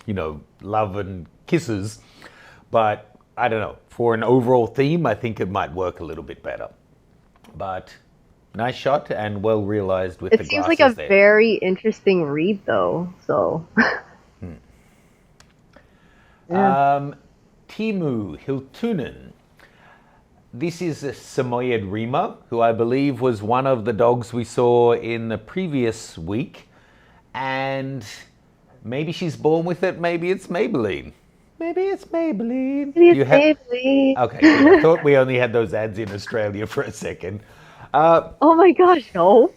love and kisses. But I don't know, for an overall theme, I think it might work a little bit better. But nice shot and well realized with It the seems like a glasses there. very interesting read though. So, yeah. Timu Hiltunen. This is a Samoyed Rima, who I believe was one of the dogs we saw in the previous week. And maybe she's born with it, maybe it's Maybelline. Maybe it's Maybelline. Do you It's have... Maybelline. Okay, good. I thought we only had those ads in Australia for a second. Oh my gosh, no.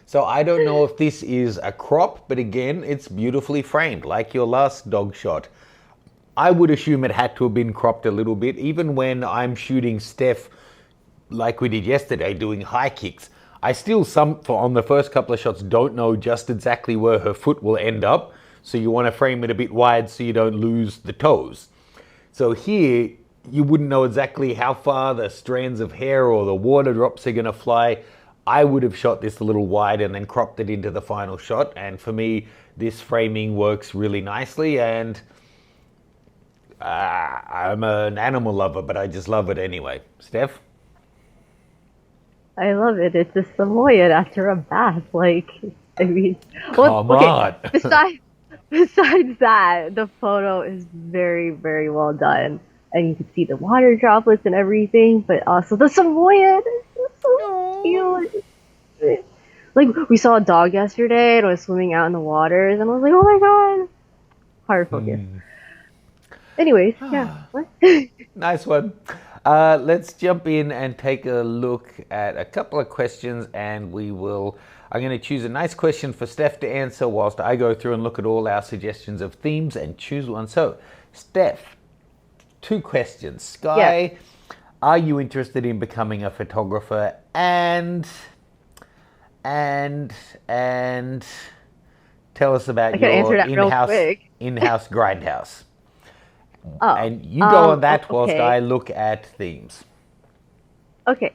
So I don't know if this is a crop, but again, it's beautifully framed, like your last dog shot. I would assume it had to have been cropped a little bit, even when I'm shooting Steph like we did yesterday, doing high kicks. I still, on the first couple of shots, don't know just exactly where her foot will end up. So you want to frame it a bit wide so you don't lose the toes. So here, you wouldn't know exactly how far the strands of hair or the water drops are going to fly. I would have shot this a little wide and then cropped it into the final shot. And for me, this framing works really nicely. And I'm an animal lover, but I just love it anyway. Steph? I love it. It's a Samoyed after a bath. Like, I mean, Come on. Besides that, the photo is very, very well done, and you can see the water droplets and everything. But also the Samoyed is so cute. Like, we saw a dog yesterday and it was swimming out in the waters, and I was like, oh my god, hard focus. Anyways, yeah. What? Nice one. Let's jump in and take a look at a couple of questions, and I'm going to choose a nice question for Steph to answer whilst I go through and look at all our suggestions of themes and choose one. So, Steph, 2 questions. Sky, are you interested in becoming a photographer? And tell us about your in-house grindhouse. Oh, and you go on that whilst okay. I look at themes. Okay.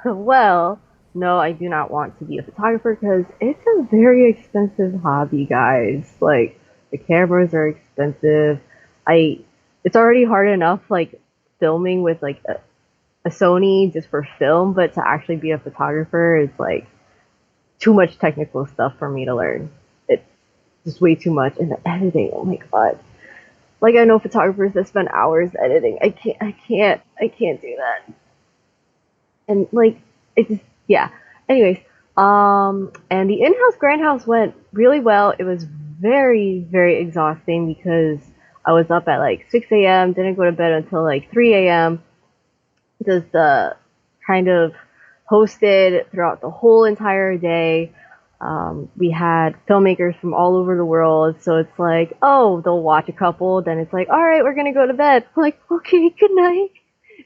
Well, no, I do not want to be a photographer because it's a very expensive hobby, guys. Like, the cameras are expensive. It's already hard enough, like, filming with, like, a Sony just for film, but to actually be a photographer is, like, too much technical stuff for me to learn. It's just way too much. And the editing, oh my god. Like, I know photographers that spend hours editing. I can't do that. And like, it just, yeah. Anyways, and the in-house grindhouse went really well. It was very, very exhausting because I was up at like 6 a.m., didn't go to bed until like 3 a.m. Just kind of hosted throughout the whole entire day. We had filmmakers from all over the world, so it's like, oh, they'll watch a couple, then it's like, all right, we're gonna go to bed. I'm like, okay, good night.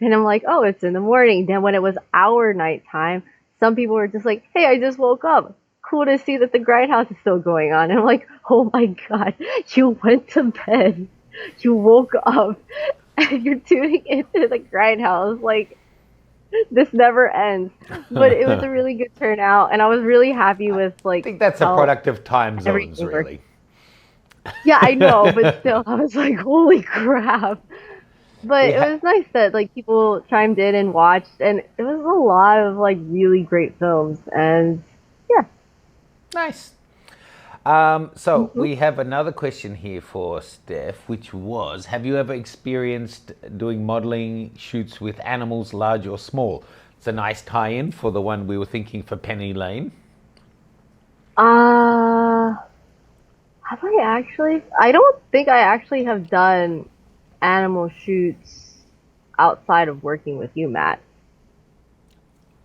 And I'm like, oh, it's in the morning. Then when it was our nighttime, some people were just like, hey, I just woke up. Cool to see that the grindhouse is still going on. And I'm like, oh my god, you went to bed, you woke up, and you're tuning into the grindhouse. Like, this never ends. But it was a really good turnout, and I was really happy with, like, I think that's a product of time zones, really. Yeah, I know, but still, I was like, holy crap. But it was nice that, like, people chimed in and watched, and it was a lot of, like, really great films, and yeah. Nice. We have another question here for Steph, which was, have you ever experienced doing modeling shoots with animals, large or small? It's a nice tie-in for the one we were thinking for Penny Lane. Have I actually? I don't think I actually have done animal shoots outside of working with you, Matt.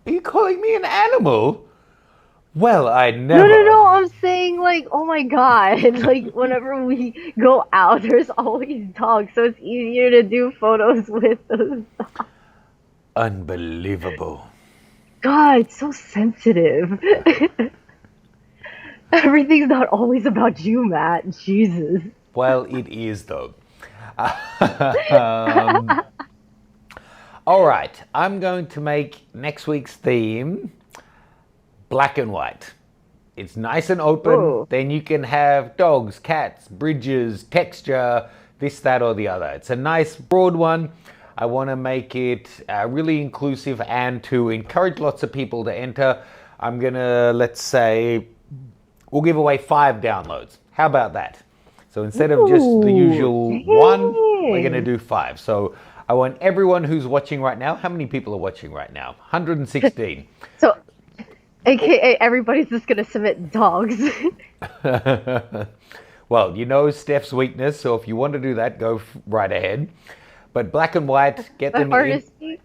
Are you calling me an animal? Well, I never. No, I'm saying, like, oh my god, like, whenever we go out, there's always dogs, so it's easier to do photos with those dogs. Unbelievable. God, it's so sensitive. Everything's not always about you, Matt. Jesus. Well, it is, though. All right, I'm going to make next week's theme black and white. It's nice and open. Ooh. Then you can have dogs, cats, bridges, texture, this, that, or the other. It's a nice broad one. I want to make it really inclusive and to encourage lots of people to enter. I'm going to, let's say, we'll give away 5 downloads. How about that? So instead of just the usual 1, we're going to do 5. So I want everyone who's watching right now, how many people are watching right now? 116. So, AKA everybody's just going to submit dogs. Well, you know Steph's weakness, so if you want to do that, go right ahead. But black and white, get them in.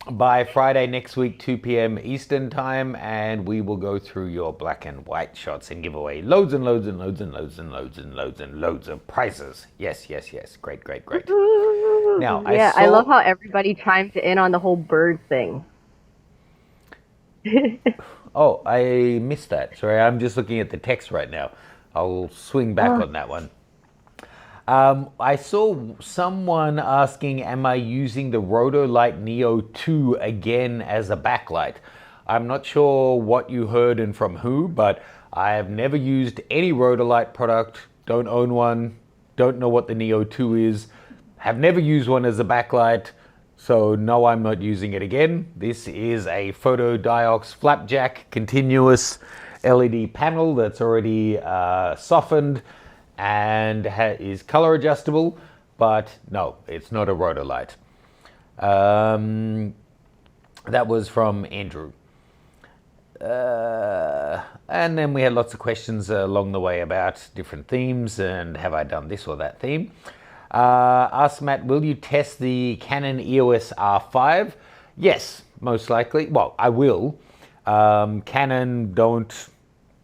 by Friday next week, 2 p.m. Eastern time, and we will go through your black and white shots and give away loads and loads and loads and loads and loads and loads and loads of prizes. Yes, yes, yes. Great, great, great. Now, Yeah, I love how everybody chimed in on the whole bird thing. Oh, I missed that. Sorry, I'm just looking at the text right now. I'll swing back Oh, on that one. I saw someone asking, am I using the Rotolight Neo 2 again as a backlight? I'm not sure what you heard and from who, but I have never used any Rotolight product, don't own one, don't know what the Neo 2 is, have never used one as a backlight, so no, I'm not using it again. This is a Photodiox Flapjack continuous LED panel that's already softened and is color adjustable, but no, it's not a Rotolight. That was from Andrew. And then we had lots of questions along the way about different themes and have I done this or that theme. Ask Matt, will you test the Canon EOS R5? Yes, most likely. Well, I will. Canon don't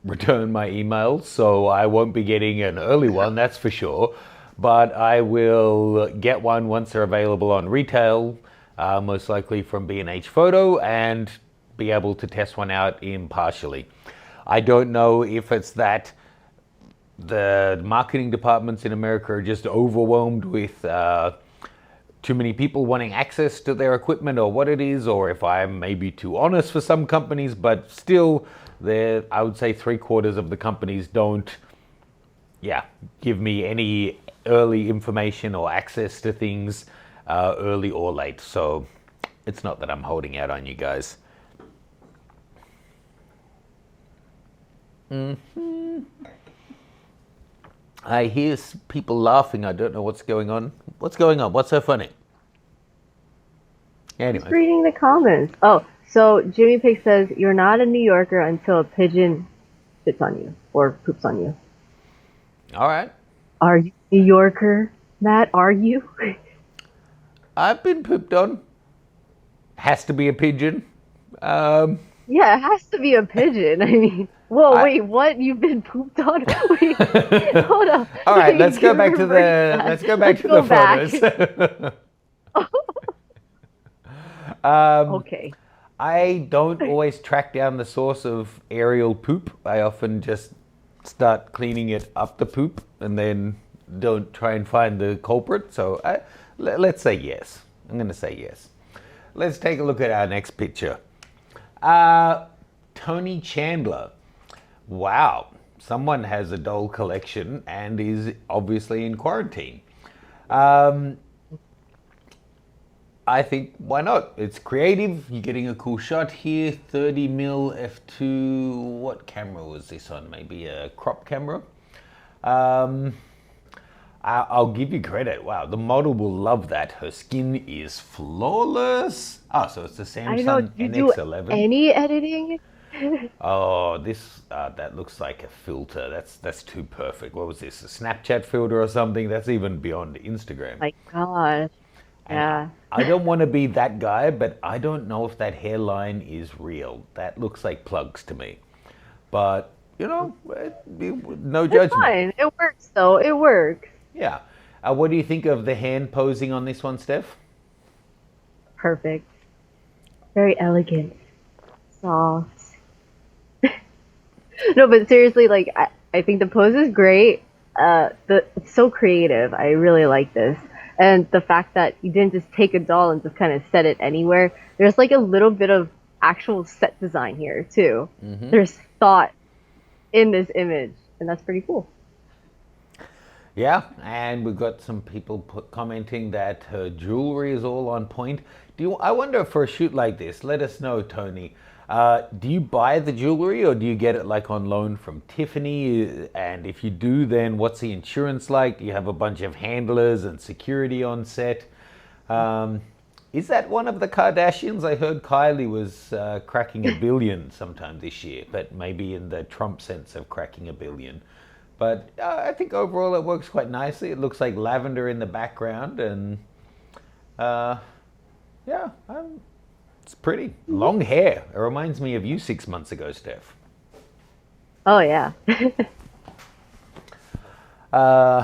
return my emails, so I won't be getting an early one, that's for sure. But I will get one once they're available on retail, most likely from B&H Photo, and be able to test one out impartially. I don't know if it's that the marketing departments in America are just overwhelmed with too many people wanting access to their equipment or what it is, or if I'm maybe too honest for some companies, but still, I would say 3/4 of the companies don't, give me any early information or access to things early or late. So it's not that I'm holding out on you guys. I hear people laughing. I don't know what's going on. What's going on? What's so funny? just Anyway, reading the comments. Oh, so Jimmy Pig says you're not a New Yorker until a pigeon sits on you or poops on you. all right. Are you a New Yorker, Matt? Are you? I've been pooped on. Has to be a pigeon. Um, Yeah, it has to be a pigeon. I mean, whoa, I, wait, what? You've been pooped on? Wait, hold up. all right. Let's go back to Reverse the. that. Let's go back Let's to the go back. photos. um, Okay. I don't always track down the source of aerial poop. I often just start cleaning it up the poop and then don't try and find the culprit. So let's say yes. I'm going to say yes. Let's take a look at our next picture. Tony Chandler. Wow. Someone has a doll collection and is obviously in quarantine. I think why not? It's creative. You're getting a cool shot here. 30mm f2. What camera was this on? Maybe a crop camera. I'll give you credit. Wow, the model will love that. Her skin is flawless. Oh, so it's the I know. Samsung Do you do NX11. any editing? Oh, this that looks like a filter. That's too perfect. What was this? A Snapchat filter or something? That's even beyond Instagram. My God. And Yeah. I don't want to be that guy, but I don't know if that hairline is real. That looks like plugs to me. But, no It's judgment. fine. It works, though. It works. Yeah. What do you think of the hand posing on this one, Steph? Perfect. Very elegant. Soft. No, but seriously, like, I think the pose is great. It's so creative. I really like this. And the fact that you didn't just take a doll and just kind of set it anywhere. There's like a little bit of actual set design here too. There's thought in this image, and that's pretty cool. Yeah, and we've got some people commenting that her jewelry is all on point. I wonder for a shoot like this, let us know, Tony. Do you buy the jewelry or do you get it like on loan from Tiffany? And if you do, then what's the insurance like? Do you have a bunch of handlers and security on set? Is that one of the Kardashians? I heard Kylie was cracking $1 billion sometime this year, but maybe in the Trump sense of cracking $1 billion. But I think overall it works quite nicely. It looks like lavender in the background, and yeah, It's pretty. Long hair. It reminds me of you 6 months ago, Steph. Oh yeah. Uh,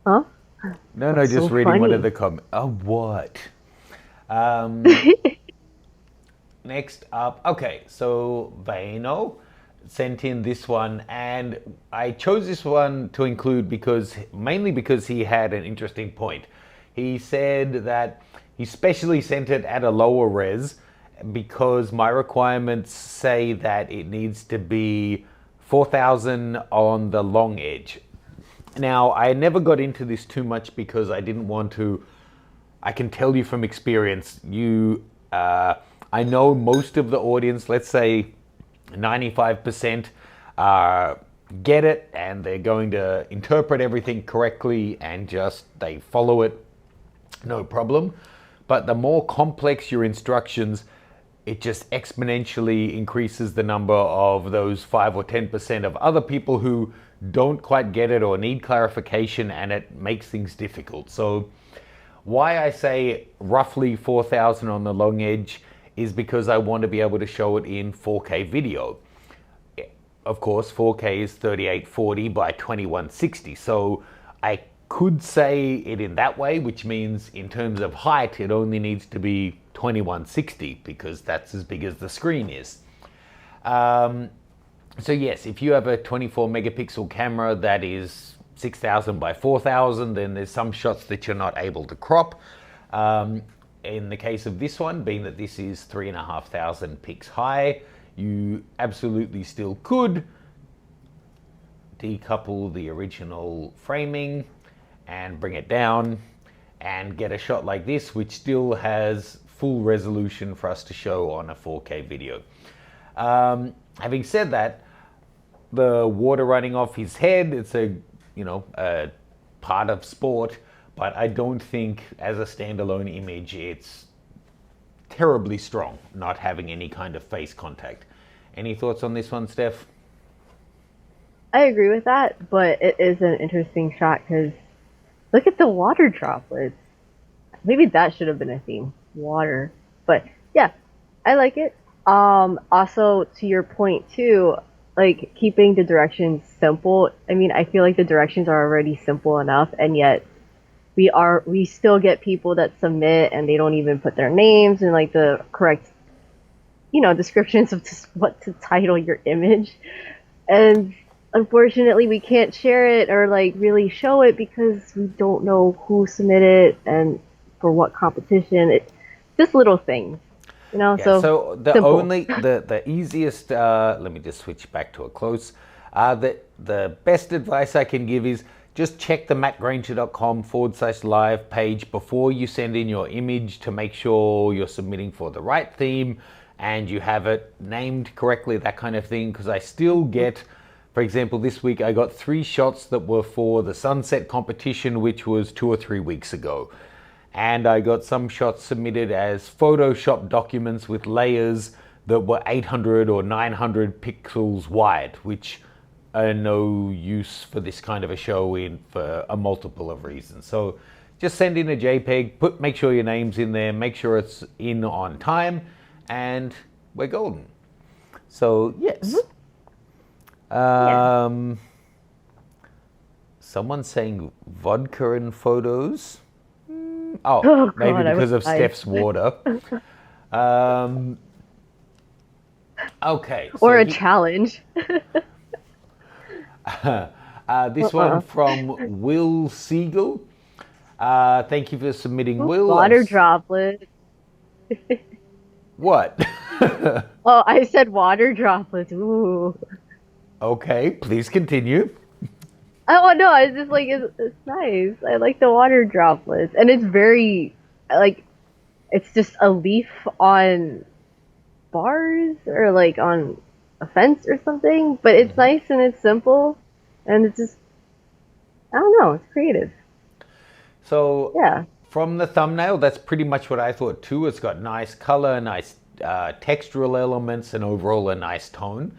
Huh? no, That's just so reading one of funny. the comments. Oh, what? Um, Next up, okay, so Vaino sent in this one, and I chose this one to include mainly because he had an interesting point. He said that he specially sent it at a lower res because my requirements say that it needs to be 4000 on the long edge. Now, I never got into this too much because I didn't want to. I can tell you from experience, I know most of the audience, let's say 95%, get it and they're going to interpret everything correctly and just they follow it, no problem. But the more complex your instructions, it just exponentially increases the number of those 5 or 10% of other people who don't quite get it or need clarification, and it makes things difficult. So why I say roughly 4000 on the long edge is because I want to be able to show it in 4K video. Of course, 4K is 3840 by 2160. So I could say it in that way, which means in terms of height, it only needs to be 2160 because that's as big as the screen is. So yes, if you have a 24 megapixel camera that is 6000 by 4000, then there's some shots that you're not able to crop. In the case of this one, being that this is 3,500 pics high, you absolutely still could decouple the original framing and bring it down and get a shot like this, which still has full resolution for us to show on a 4K video. Having said that, the water running off his head, it's a part of sport, but I don't think as a standalone image it's terribly strong, not having any kind of face contact. Any thoughts on this one, Steph? I agree with that, but it is an interesting shot because look at the water droplets. Maybe that should have been a theme, water. But yeah, I like it. Also to your point too, like keeping the directions simple. I mean, I feel like the directions are already simple enough, and yet we still get people that submit and they don't even put their names and like the correct, descriptions of just what to title your image. And unfortunately, we can't share it or like really show it because we don't know who submitted and for what competition. It just little things, Yeah, so the simple. only the easiest let me just switch back to a close. The best advice I can give is just check the mattgranger.com/live page before you send in your image to make sure you're submitting for the right theme and you have it named correctly, that kind of thing. Because I still get, for example, this week I got 3 shots that were for the Sunset competition, which was 2 or 3 weeks ago. And I got some shots submitted as Photoshop documents with layers that were 800 or 900 pixels wide, which are no use for this kind of a show for a multiple of reasons. So just send in a JPEG, make sure your name's in there, make sure it's in on time, and we're golden. So yes. Yeah. Someone's saying vodka in photos. Oh, Oh maybe god, I because would of die. Steph's water. Um, okay, Or so a challenge. this one Uh-uh. from Will Siegel. Thank you for submitting, Ooh, Will. water droplets. What? Oh, I said water droplets. Ooh. Okay, please continue. Oh no, it's just like it's nice. I like the water droplets, and it's very like it's just a leaf on bars or like on a fence or something. But it's nice and it's simple, and it's just I don't know, it's creative. So Yeah. from the thumbnail, that's pretty much what I thought too. It's got nice color, nice textural elements, and overall a nice tone.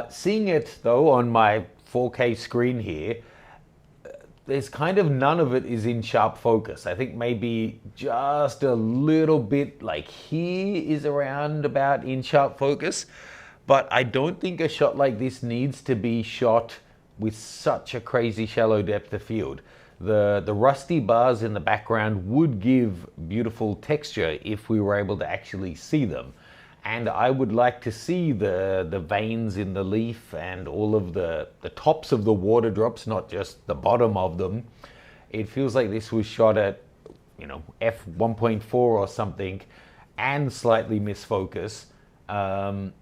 Seeing it though on my 4K screen here, there's kind of none of it is in sharp focus. I think maybe just a little bit like here is around about in sharp focus, but I don't think a shot like this needs to be shot with such a crazy shallow depth of field. The rusty bars in the background would give beautiful texture if we were able to actually see them. And I would like to see the veins in the leaf and all of the tops of the water drops, not just the bottom of them. It feels like this was shot at, f1.4 or something and slightly misfocus. I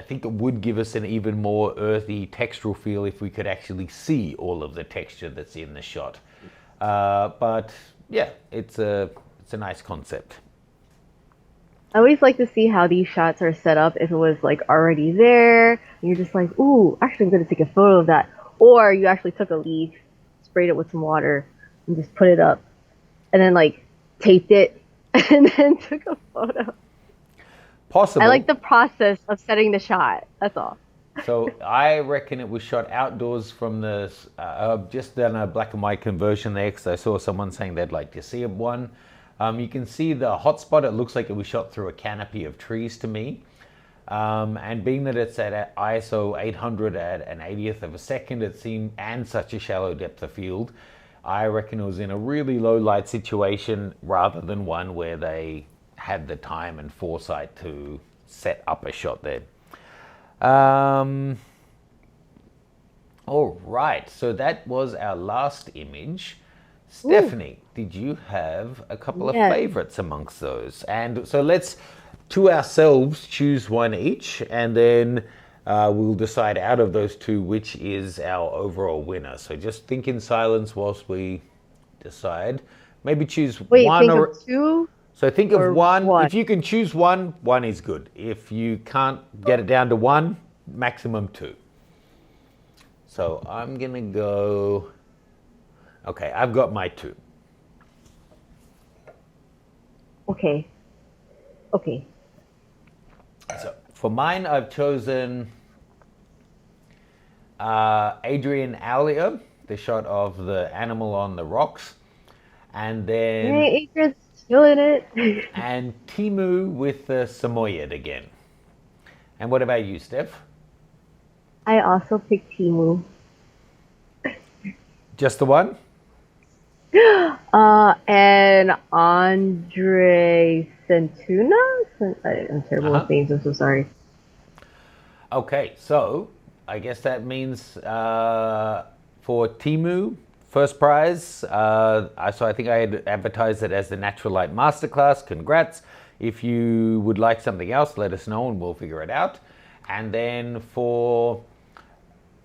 think it would give us an even more earthy textural feel if we could actually see all of the texture that's in the shot. But yeah, it's a nice concept. I always like to see how these shots are set up. If it was like already there, and you're just like, ooh, actually I'm gonna take a photo of that. Or you actually took a leaf, sprayed it with some water, and just put it up, and then like taped it, and then took a photo. Possible. I like the process of setting the shot. That's all. So I reckon it was shot outdoors from the, just done a black and white conversion there because I saw someone saying they'd like to see one. You can see the hotspot, it looks like it was shot through a canopy of trees to me. And being that it's at ISO 800 at an 80th of a second, it seemed, and such a shallow depth of field, I reckon it was in a really low light situation rather than one where they had the time and foresight to set up a shot there. All right, so that was our last image. Stephanie, did you have a couple of favorites amongst those? And so let's, to ourselves, choose one each, and then we'll decide out of those two which is our overall winner. So just think in silence whilst we decide. Maybe choose one think or of two. So think of one. If you can choose one, one is good. If you can't get it down to one, maximum two. So I'm gonna go. Okay, I've got my two. Okay. So for mine, I've chosen Adrian Aulia, the shot of the animal on the rocks, and then Hey, Adrian's killing it. and Timu with the Samoyed again. And what about you, Steph? I also picked Timu. Just the one? And Andre Centuna? I'm terrible with names, I'm so sorry. Okay, so I guess that means for Timu, first prize. So I think I had advertised it as the Natural Light Masterclass. Congrats. If you would like something else, let us know and we'll figure it out. And then for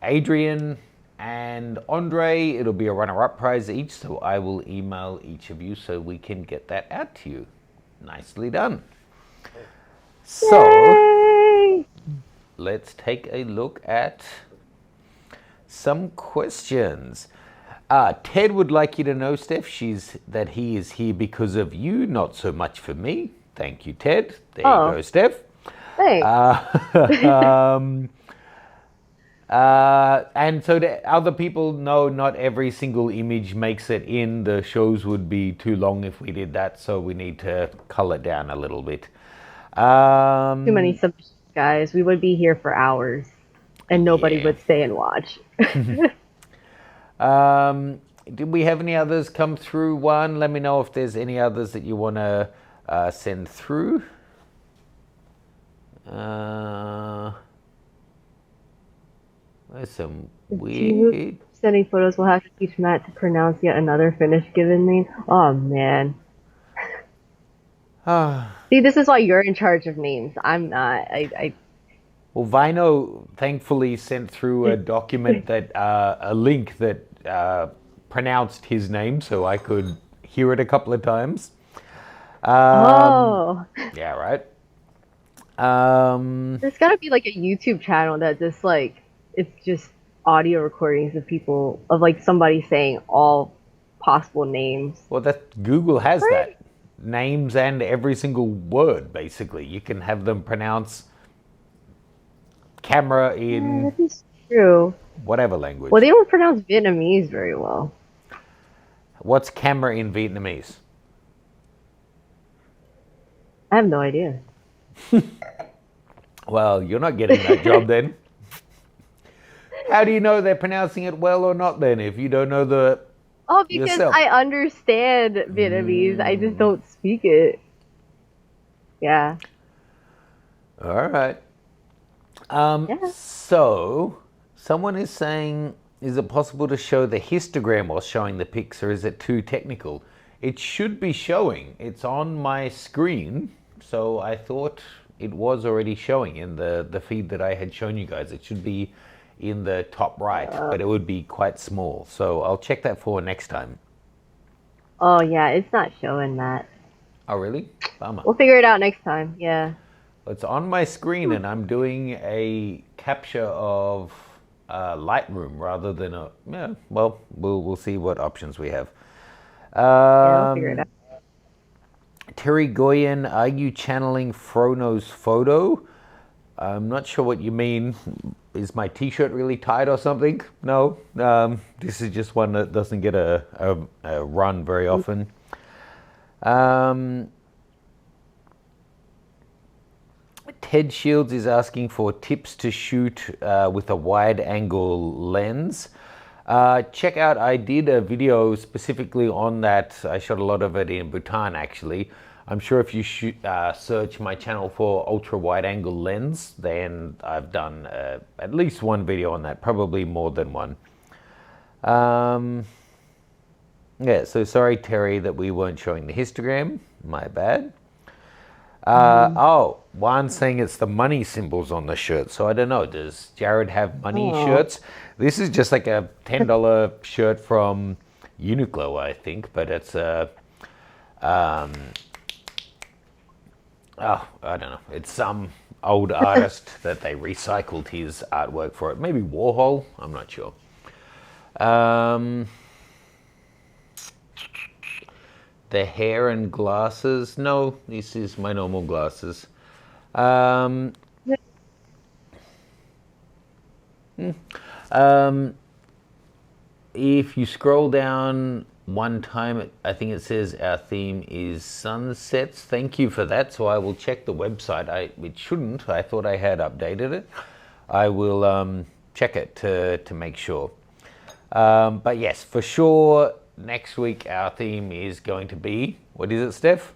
Adrian and Andre, it'll be a runner-up prize each. So I will email each of you so we can get that out to you. Nicely done. So Yay! let's take a look at some questions. Ted would like you to know, Steph, that he is here because of you, not so much for me. Thank you, Ted. There you go, Steph. Thanks. And so that other people know not every single image makes it in. The shows would be too long if we did that, so we need to cull it down a little bit. Too many submissions, guys. We would be here for hours, and nobody would stay and watch. Did we have any others come through? One, let me know if there's any others that you want to send through. There's some weird. Sending photos will have to teach Matt to pronounce yet another Finnish given name. Oh man. See, this is why you're in charge of names. I'm not. Well, Vino thankfully sent through a document that a link that pronounced his name, so I could hear it a couple of times. Oh. Yeah, right. There's gotta be like a YouTube channel that just like it's just audio recordings of people of like somebody saying all possible names. Well, that Google has that. Names and every single word, basically. You can have them pronounce camera in That is true. whatever language. Well, they don't pronounce Vietnamese very well. What's camera in Vietnamese? I have no idea. Well, you're not getting that job then. How do you know they're pronouncing it well or not then if you don't know the Oh, because yourself? I understand Vietnamese. I just don't speak it. Yeah. All right. Yeah. So, someone is saying, is it possible to show the histogram while showing the pics, or is it too technical? It should be showing. It's on my screen, so I thought it was already showing in the feed that I had shown you guys. It should be in the top right, but it would be quite small. So I'll check that for next time. Oh, yeah, it's not showing that. Oh, really? Bummer. We'll figure it out next time. Yeah. It's on my screen, and I'm doing a capture of Lightroom rather than a. Yeah, well, we'll see what options we have. Yeah, I'll figure it out. Terry Goyen, are you channeling Frono's photo? I'm not sure what you mean. Is my T-shirt really tight or something? No. This is just one that doesn't get a run very often. Ted Shields is asking for tips to shoot with a wide-angle lens. Check out, I did a video specifically on that. I shot a lot of it in Bhutan, actually. I'm sure if you search my channel for ultra-wide-angle lens, then I've done at least one video on that, probably more than one. Yeah, so sorry, Terry, that we weren't showing the histogram. My bad. Oh, Juan's saying it's the money symbols on the shirt. So I don't know. Does Jared have money shirts? This is just like a $10 shirt from Uniqlo, I think. But it's a, oh, I don't know. It's some old artist that they recycled his artwork for it. Maybe Warhol. I'm not sure. The hair and glasses. No, this is my normal glasses. If you scroll down one time, I think it says our theme is sunsets. Thank you for that. So I will check the website. It shouldn't. I thought I had updated it. I will check it to make sure. But yes, for sure, next week our theme is going to be, what is it, Steph?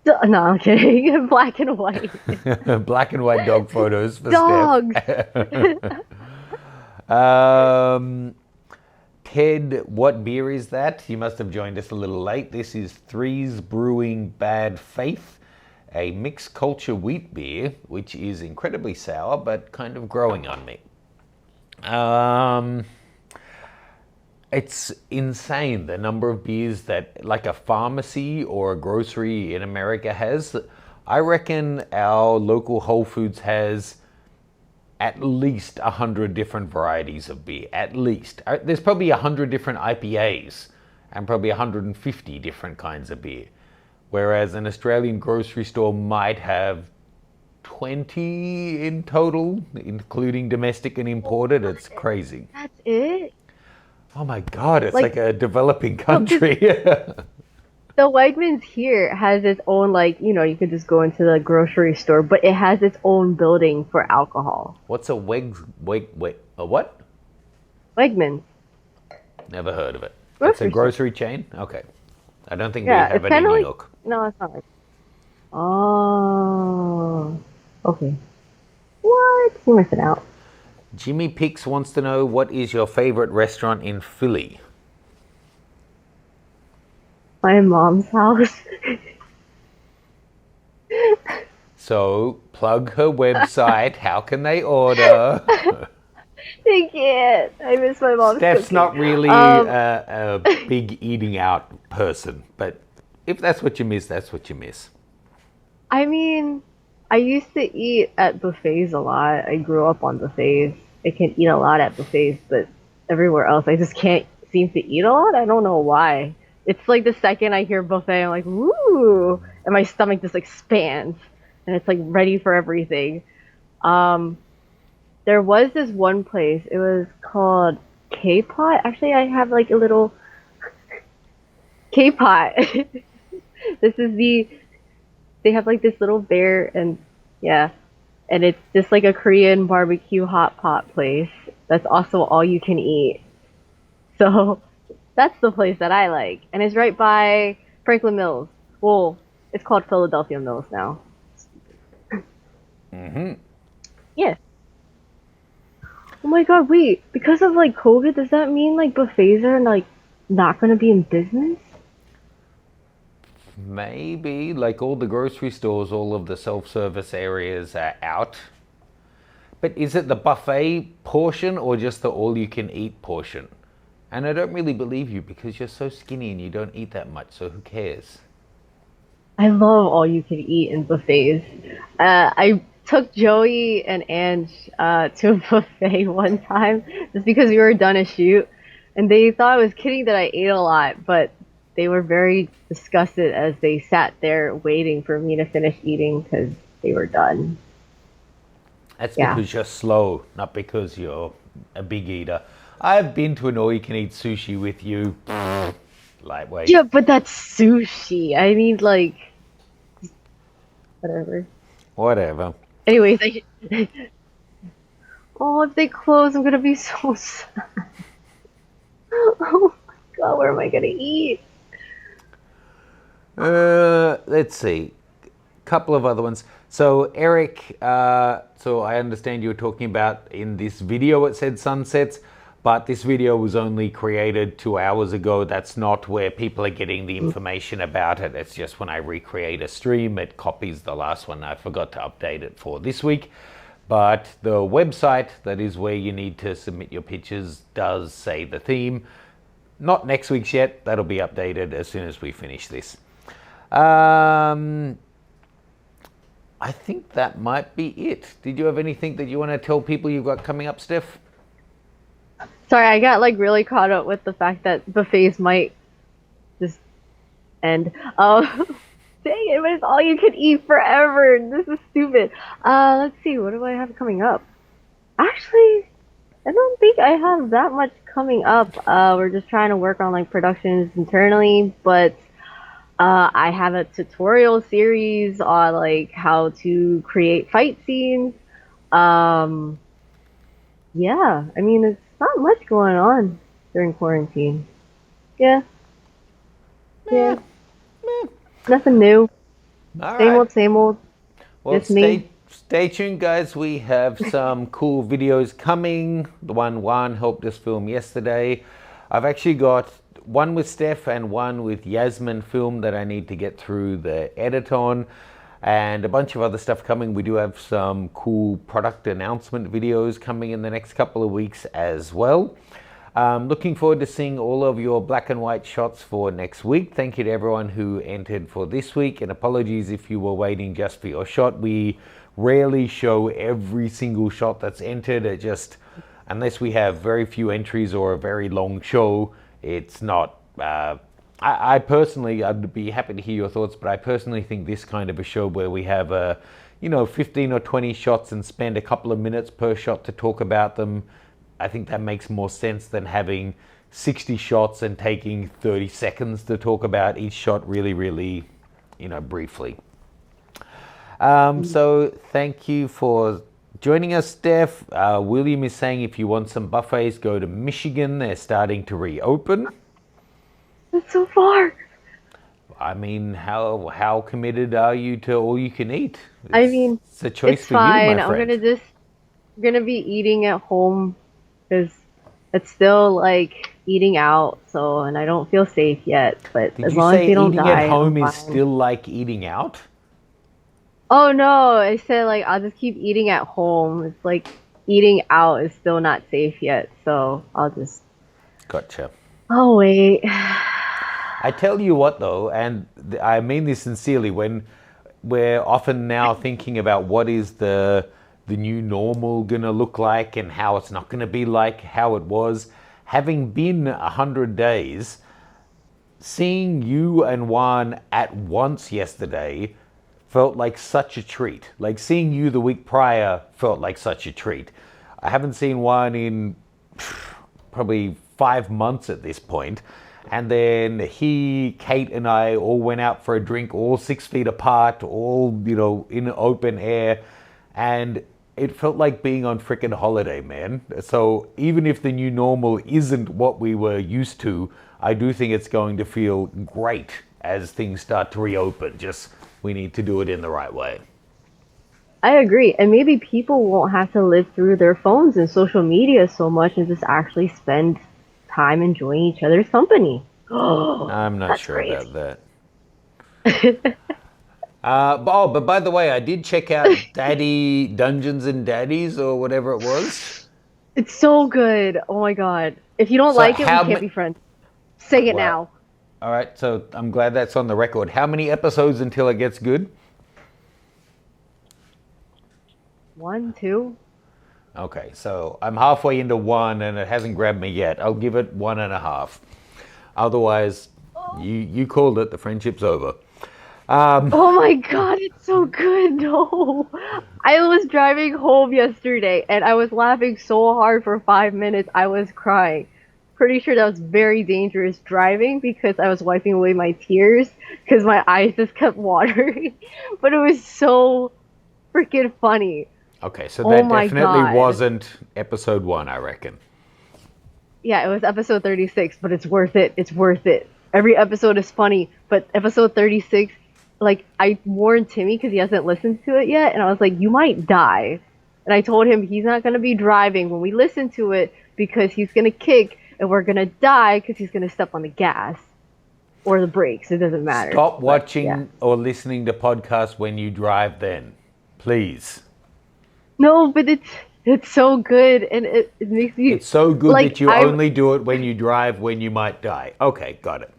No, I'm kidding. Black and white. Black and white dog photos for Dogs. Steph. Ted, what beer is that? You must have joined us a little late. This is Threes Brewing Bad Faith, a mixed culture wheat beer, which is incredibly sour, but kind of growing on me. It's insane the number of beers that like a pharmacy or a grocery in America has. I reckon our local Whole Foods has at least 100 different varieties of beer, at least. There's probably 100 different IPAs and probably 150 different kinds of beer. Whereas an Australian grocery store might have 20 in total, including domestic and imported. It's crazy. That's it? Oh my God, it's like a developing country. The Wegmans here has its own, you could just go into the grocery store, but it has its own building for alcohol. What's a a what? Wegmans. Never heard of it. Grocery It's a grocery chain? Okay. I don't think we Yeah, have it's it in kind of New like. York. No, it's not like. Oh. Okay. What? You're missing out. Jimmy Pix wants to know, what is your favorite restaurant in Philly? My mom's house. So, plug her website. How can they order? They can't. I miss my mom's Steph's cooking. not really a big eating out person, but if that's what you miss, that's what you miss. I mean, I used to eat at buffets a lot. I grew up on buffets. I can eat a lot at buffets, but everywhere else I just can't seem to eat a lot. I don't know why. It's like the second I hear buffet, I'm like, woo! And my stomach just expands. And it's like ready for everything. There was this one place. It was called K-pot. Actually, I have like a little K-pot. This is the they have like this little bear and yeah, and it's just like a Korean barbecue hot pot place. That's also all you can eat. So that's the place that I like, and it's right by Franklin Mills. Well, it's called Philadelphia Mills now. Yeah. Oh my God, wait. Because of like COVID, does that mean like buffets are like not gonna be in business? Maybe, like all the grocery stores, all of the self-service areas are out. But is it the buffet portion or just the all-you-can-eat portion? And I don't really believe you because you're so skinny and you don't eat that much, so who cares? I love all you can eat in buffets. I took Joey and Ange to a buffet one time just because we were done a shoot, and they thought I was kidding that I ate a lot, but they were very disgusted as they sat there waiting for me to finish eating because they were done. That's Yeah. because you're slow, not because you're a big eater. I've been to an all-you-can-eat sushi with you. Lightweight. Yeah, but that's sushi. I mean, like, whatever. Whatever. Anyways, oh, if they close, I'm gonna be so sad. Oh my God, where am I gonna eat? Let's see. Couple of other ones. So Eric, so I understand you were talking about in this video it said sunsets, but this video was only created 2 hours ago. That's not where people are getting the information about it. It's just when I recreate a stream, it copies the last one. I forgot to update it for this week. But the website, that is where you need to submit your pictures, does say the theme. Not next week's yet. That'll be updated as soon as we finish this. I think that might be it. Did you have anything that you want to tell people you've got coming up, Steph? Sorry, I got like really caught up with the fact that buffets might just end. Dang it, but it's all you can eat forever. This is stupid. Let's see, what do I have coming up? Actually, I don't think I have that much coming up. We're just trying to work on like productions internally, but I have a tutorial series on like how to create fight scenes. Um, yeah, I mean, it's not much going on during quarantine. Yeah, yeah, nothing new. All Same right. old, same old. Well, Just me. stay tuned, guys. We have some cool videos coming. The one Juan helped us film yesterday. I've actually got one with Steph and one with Yasmin film that I need to get through the edit on, and a bunch of other stuff coming. We do have some cool product announcement videos coming in the next couple of weeks as well. Looking forward to seeing all of your black and white shots for next week. Thank you to everyone who entered for this week, and apologies if you were waiting just for your shot. We rarely show every single shot that's entered. It just, unless we have very few entries or a very long show, it's not. I personally, I'd be happy to hear your thoughts, but I personally think this kind of a show where we have 15 or 20 shots and spend a couple of minutes per shot to talk about them, I think that makes more sense than having 60 shots and taking 30 seconds to talk about each shot really, really, briefly. So thank you for joining us, Steph. William is saying if you want some buffets, go to Michigan. They're starting to reopen. That's so far. I mean, how committed are you to all you can eat? I mean, it's a choice it's for fine. you, my I'm friend. gonna be eating at home because it's still like eating out. So, and I don't feel safe yet. But Did as you long as say they don't eating die, at home I'm is fine. still like eating out? Oh no, I said like I'll just keep eating at home. It's like eating out is still not safe yet. So Gotcha. I'll wait. I tell you what, though, and I mean this sincerely, when we're often now thinking about what is the new normal gonna look like and how it's not gonna be like how it was, having been 100 days, seeing you and Juan at once yesterday felt like such a treat. Like seeing you the week prior felt like such a treat. I haven't seen Juan in probably 5 months at this point. And then he, Kate, and I all went out for a drink, all 6 feet apart, all, in open air. And it felt like being on frickin' holiday, man. So even if the new normal isn't what we were used to, I do think it's going to feel great as things start to reopen. Just we need to do it in the right way. I agree. And maybe people won't have to live through their phones and social media so much and just actually spend time enjoying each other's company. I'm not That's sure great. about that. But by the way, I did check out Daddy Dungeons and Daddies or whatever it was. It's so good. Oh my god. If you don't like it, we can't be friends. Say it now. All right, so I'm glad that's on the record. How many episodes until it gets good? 1, 2. Okay, so I'm halfway into 1 and it hasn't grabbed me yet. I'll give it 1.5. Otherwise, you called it. The friendship's over. Oh my god, it's so good. No. I was driving home yesterday and I was laughing so hard for 5 minutes I was crying. Pretty sure that was very dangerous driving because I was wiping away my tears because my eyes just kept watering. But it was so freaking funny. Okay, so that my definitely God. wasn't episode 1, I reckon. Yeah, it was episode 36, but it's worth it. It's worth it. Every episode is funny, but episode 36, like, I warned Timmy because he hasn't listened to it yet, and I was like, you might die. And I told him he's not going to be driving when we listen to it because he's going to kick, and we're going to die because he's going to step on the gas or the brakes. It doesn't matter. Stop watching yeah. or listening to podcasts when you drive then. Please. No, but it's so good, and it makes you... It's so good like, that you only do it when you drive when you might die. Okay, got it.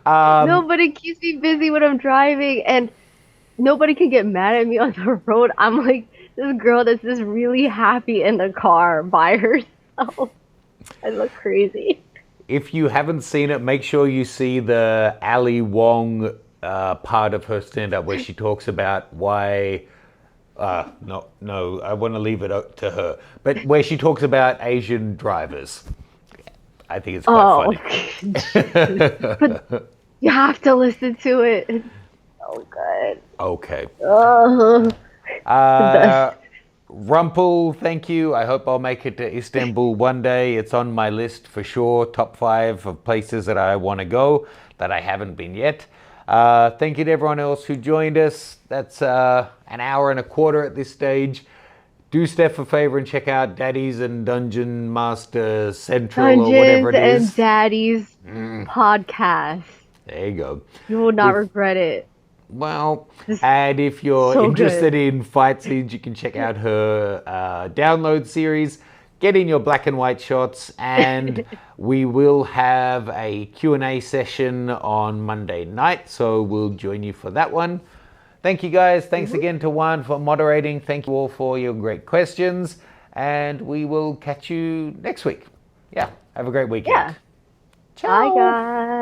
No, but it keeps me busy when I'm driving, and nobody can get mad at me on the road. I'm like this girl that's just really happy in the car by herself. I look crazy. If you haven't seen it, make sure you see the Ali Wong part of her stand-up where she talks about why... no, I want to leave it to her. But where she talks about Asian drivers. I think it's quite funny. But you have to listen to it. It's so good. Okay. Best. Rumpel, thank you. I hope I'll make it to Istanbul one day. It's on my list for sure. Top 5 of places that I want to go that I haven't been yet. Thank you to everyone else who joined us. That's an hour and a quarter at this stage. Do Steph a favor and check out Daddies and Dungeon Master Central or whatever it is. Dungeons and Daddies podcast. There you go. You will not regret it. Well, and if you're so interested in fight scenes, you can check out her download series. Get in your black and white shots, and we will have a Q&A session on Monday night, so we'll join you for that one. Thank you guys. Thanks again to Juan for moderating. Thank you all for your great questions, and we will catch you next week. Yeah, have a great weekend. Yeah. Ciao. Bye, guys.